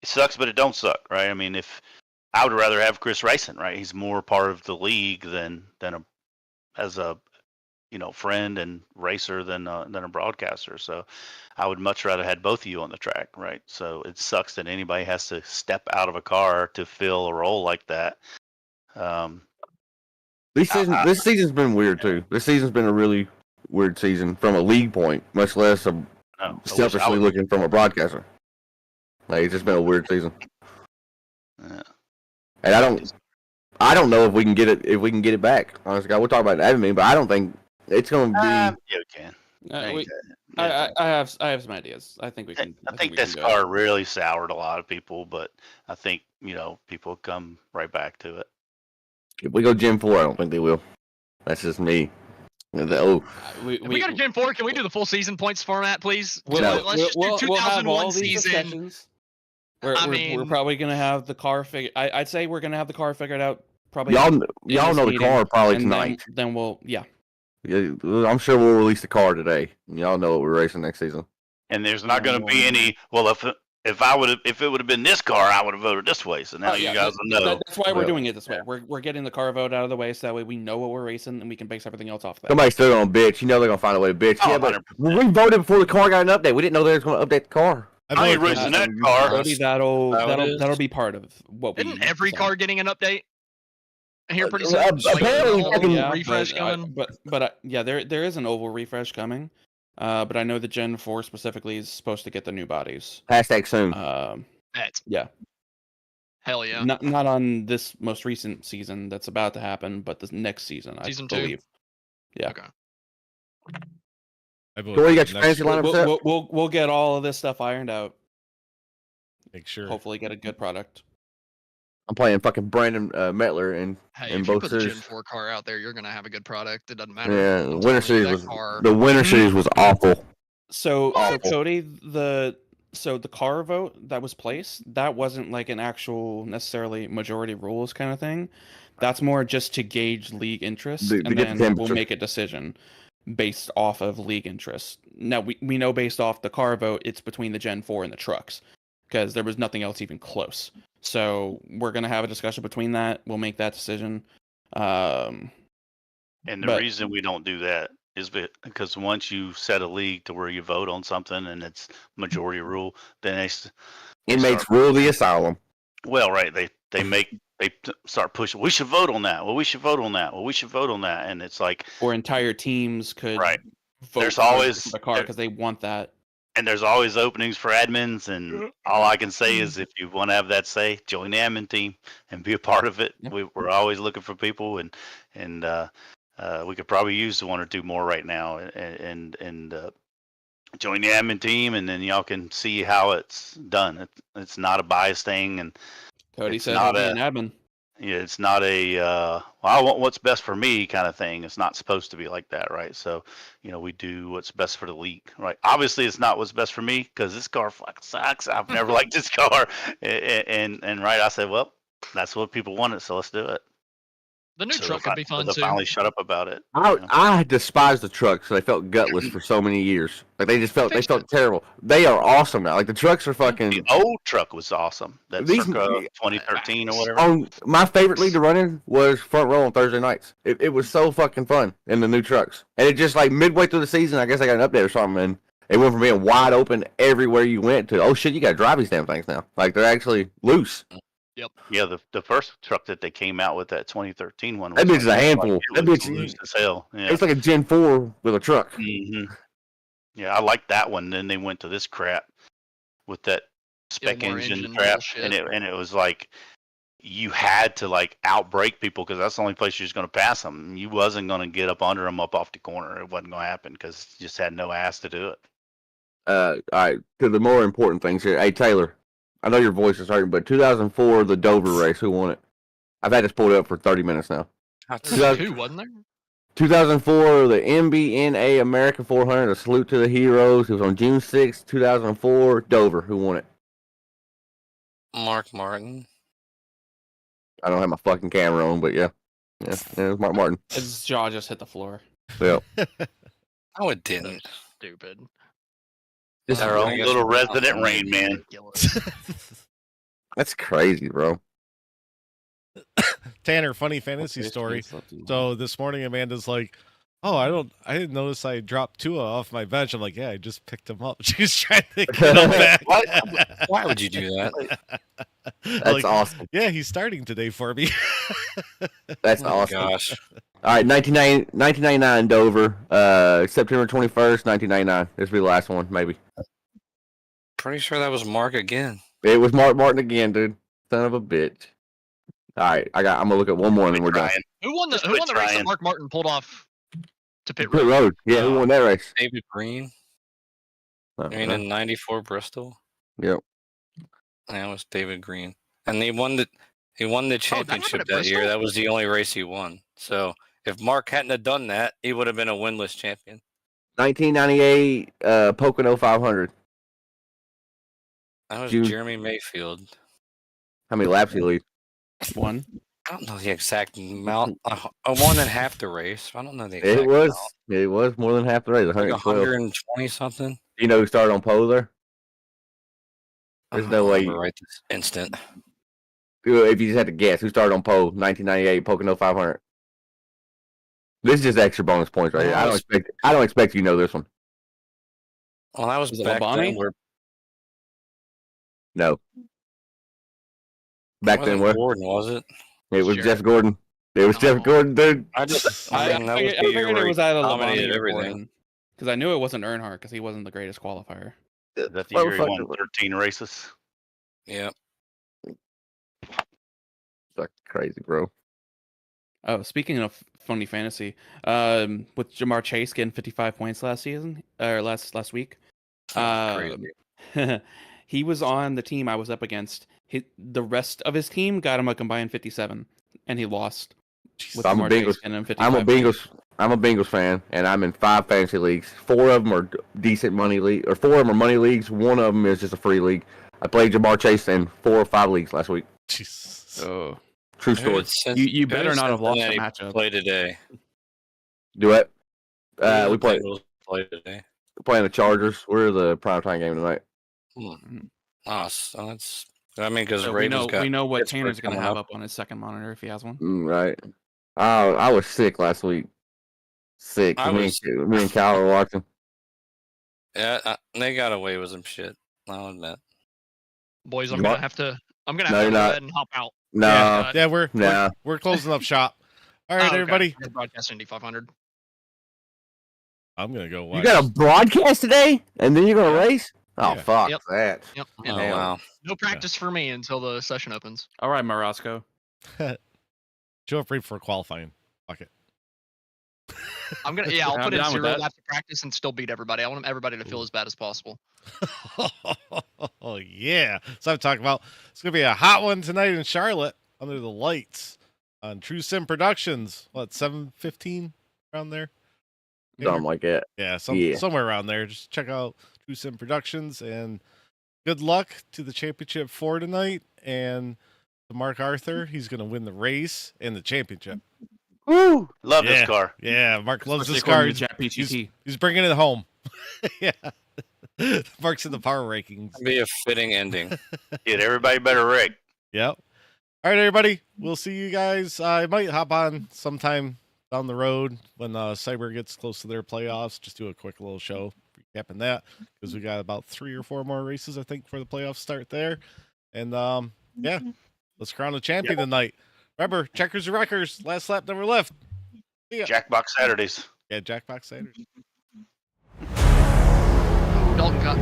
sucks, but it don't suck, right? I mean, if I would rather have Chris racing, right? He's more part of the league as a friend and racer than a broadcaster. So I would much rather had both of you on the track, right? So it sucks that anybody has to step out of a car to fill a role like that. This season's been weird too. This season's been a really weird season from a league point, much less selfishly looking from a broadcaster. Like, it's just been a weird season. Yeah. And I don't know if we can get it back. Honestly, we'll talk about admin, but I don't think it's going to be. Yeah, we can. I have some ideas. I think we can. I think this car really soured a lot of people, but I think people come right back to it. If we go Gen 4, I don't think they will. That's just me. If we go to Gen 4, can we do the full season points format, please? Let's just do 2001 season. We're probably gonna have the car figured. I'd say we're gonna have the car figured out. Probably y'all know the car probably tonight. Then we'll I'm sure we'll release the car today. Y'all know what we're racing next season. And there's not going to be any. Well, if it would have been this car, I would have voted this way. So now you guys will know. That's why we're doing it this way. We're getting the car vote out of the way, so that way we know what we're racing and we can base everything else off that. Somebody's still gonna bitch. They're gonna find a way to bitch. Oh, yeah, but we voted before the car got an update. We didn't know they was gonna update the car. I ain't racing that car. Maybe that'll be part of what we. Isn't every car getting an update? Here pretty soon. Refresh coming. But there is an oval refresh coming. But I know the Gen 4 specifically is supposed to get the new bodies. # soon. Yeah. Hell yeah. Not on this most recent season that's about to happen, but the next season, season I believe. 2? Yeah. Okay. So you got your fantasy lineup set? We'll get all of this stuff ironed out. Make sure. Hopefully get a good product. I'm playing fucking Brandon Mettler in if both you put series. The Gen 4 car out there, you're gonna have a good product. It doesn't matter. Yeah, the winter series was awful. So Cody, the car vote that was placed, that wasn't like an actual necessarily majority rules kind of thing. That's more just to gauge league interest, and then we'll make a decision based off of league interest. Now we know based off the car vote, it's between the Gen 4 and the trucks, because there was nothing else even close. So we're gonna have a discussion between that. We'll make that decision. And the reason we don't do that is because once you set a league to where you vote on something and it's majority rule, then inmates rule the asylum. Well, right, they start pushing. We should vote on that. Well, we should vote on that. Well, we should vote on that. And it's like, or entire teams could vote. There's always the car because they want that. And there's always openings for admins, and all I can say is if you want to have that say, join the admin team and be a part of it. Yep. We're always looking for people, and we could probably use one or two more right now. And join the admin team, and then y'all can see how it's done. It's not a biased thing, and Cody it's said not he'll be an admin. yeah, it's not a well, I want what's best for me kind of thing. It's not supposed to be like that, right? So, we do what's best for the league, right? Obviously, it's not what's best for me because this car fucking sucks. I've never liked this car, and right, I said, well, that's what people wanted, so let's do it. The new So truck could be fun they'll too. finally shut up about it. I despised the trucks. So they felt gutless for so many years. Like they felt terrible. They are awesome now. Like the trucks are fucking. The old truck was awesome. That These- circa 2013 or whatever. On my favorite league to run in was front row on Thursday nights. It was so fucking fun in the new trucks. And it just like midway through the season, I guess I got an update or something, and it went from being wide open everywhere you went to, oh shit, you got to drive these damn things now. Like they're actually loose. Yeah, the first truck that they came out with, that 2013 one, That bitch is a handful. It That was bitch loose as hell. Yeah. It's like a Gen 4 with a truck. Yeah, I like that one. Then they went to this crap with that spec more engine engine crap, bullshit. and it was like you had to like outbrake people because that's the only place you're just going to pass them. You wasn't going to get up under them up off the corner. It wasn't going to happen because you just had no ass to do it. All right, to the more important things here. Hey, Taylor, I know your voice is hurting, but 2004, the Dover race, who won it? I've had this pulled up for 30 minutes now. There was two, wasn't there? 2004, the MBNA America 400, a salute to the heroes. It was on June 6, 2004, Dover. Who won it? Mark Martin. I don't have my fucking camera on, but yeah, it was Mark Martin. His jaw just hit the floor. Yeah. No, it didn't. Stupid. This is our own little resident Rain Man. That's crazy, bro. Tanner, funny fantasy story. So this morning, Amanda's like, "Oh, I didn't notice I dropped Tua off my bench." I'm like, "Yeah, I just picked him up." She's trying to get him back. Why would you do that? That's awesome. Yeah, he's starting today for me. That's Oh, awesome. gosh. All right, 1999 Dover, September 21st, 1999. This will be the last one, maybe. Pretty sure that was Mark again. It was Mark Martin again, dude. Son of a bitch. All right, I'm gonna look at one more and then we're done. Who won the Just race quit that trying. Mark Martin pulled off to pit Pit road? road. Yeah, who won that race? David Green. I mean, in '94 Bristol. Yep. That was David Green, and he won the championship at that year. Bristol? That was the only race he won. So if Mark hadn't have done that, he would have been a winless champion. 1998 Pocono 500. That was June. Jeremy Mayfield. How many laps did he lead? One. I don't know the exact amount. I won in half the race. I don't know the exact It was more than half the race. amount. Like 112. 120 something. You know who started on pole there? There's no way. Right this instant. If you just had to guess, who started on pole? 1998 Pocono 500. This is just extra bonus points right here. I don't expect you to know this one. Well, that was Was it back Labonte? then. Where No. Back then, where? Gordon was it? It was Jared. Jeff Gordon. It was Jeff Gordon, dude. I just I mean, that was figured the year it where was he either dominated Labonte or everything. Gordon. Because I knew it wasn't Earnhardt because he wasn't the greatest qualifier. That's the year he won Motherfucker. 13 races. Yeah. Fucking crazy, bro. Oh, speaking of funny fantasy, with Jamar Chase getting 55 points last season or last week, Crazy. he was on the team I was up against. The rest of his team got him a combined 57, and he lost. With I'm a Jamar Chase Bengals. getting him I'm a 55 Bengals. I'm a Bengals fan, and I'm in 5 fantasy leagues. 4 of them are decent money league, or 4 of them are money leagues. 1 of them is just a free league. I played Jamar Chase in 4 or 5 leagues last week. Jesus. Oh, True story. you better not have lost the matchup. Play today. Do it. Who does We the play Bengals play today. playing the Chargers. We're the primetime game tonight. Oh, so that's. I mean, because So Ravens we know what Pittsburgh Tanner's going to coming have up. up on his second monitor if he has one. Right. I was sick last week. Sick. Me and Kyle were watching. Yeah, they got away with some shit. I'll admit. Boys, I'm You gonna what? have to. I'm gonna No, have to you're go not. ahead and hop out. No. Yeah, we're Nah. closing up shop. All right, Oh, okay. everybody. We're broadcast Indy 500. I'm gonna go watch. You got a broadcast today, and then you're gonna race? Oh Yeah. fuck Yep. that! Yep. Oh, And wow. no practice for me until the session opens. All right, Marasco. Show up free for qualifying. Fuck it. I'm gonna I'll I'm put in down with 0 that. laps of practice and still beat everybody. I want everybody to feel as bad as possible. Oh yeah. So I'm talking about it's gonna be a hot one tonight in Charlotte under the lights on True Sim Productions. What 7:15 around there? Something like that. Yeah, Yeah. somewhere around there. Just check out True Sim Productions and good luck to the championship 4 tonight and to Mark Arthur. He's gonna win the race and the championship. Woo! Love Yeah. this car. Yeah, Mark loves Especially this car. according to Jet PGT. He's bringing it home. Yeah. Mark's in the power rankings. Be a fitting ending. Get everybody better rig. Yep. All right, everybody. We'll see you guys. I might hop on sometime down the road when Cyber gets close to their playoffs. Just do a quick little show recapping that because we got about 3 or 4 more races, I think, for the playoffs start there. And yeah, let's crown a champion tonight. Remember, checkers or wreckers. Last lap, never left. See ya. Jackbox Saturdays. Yeah, Jackbox Saturday. Dalton got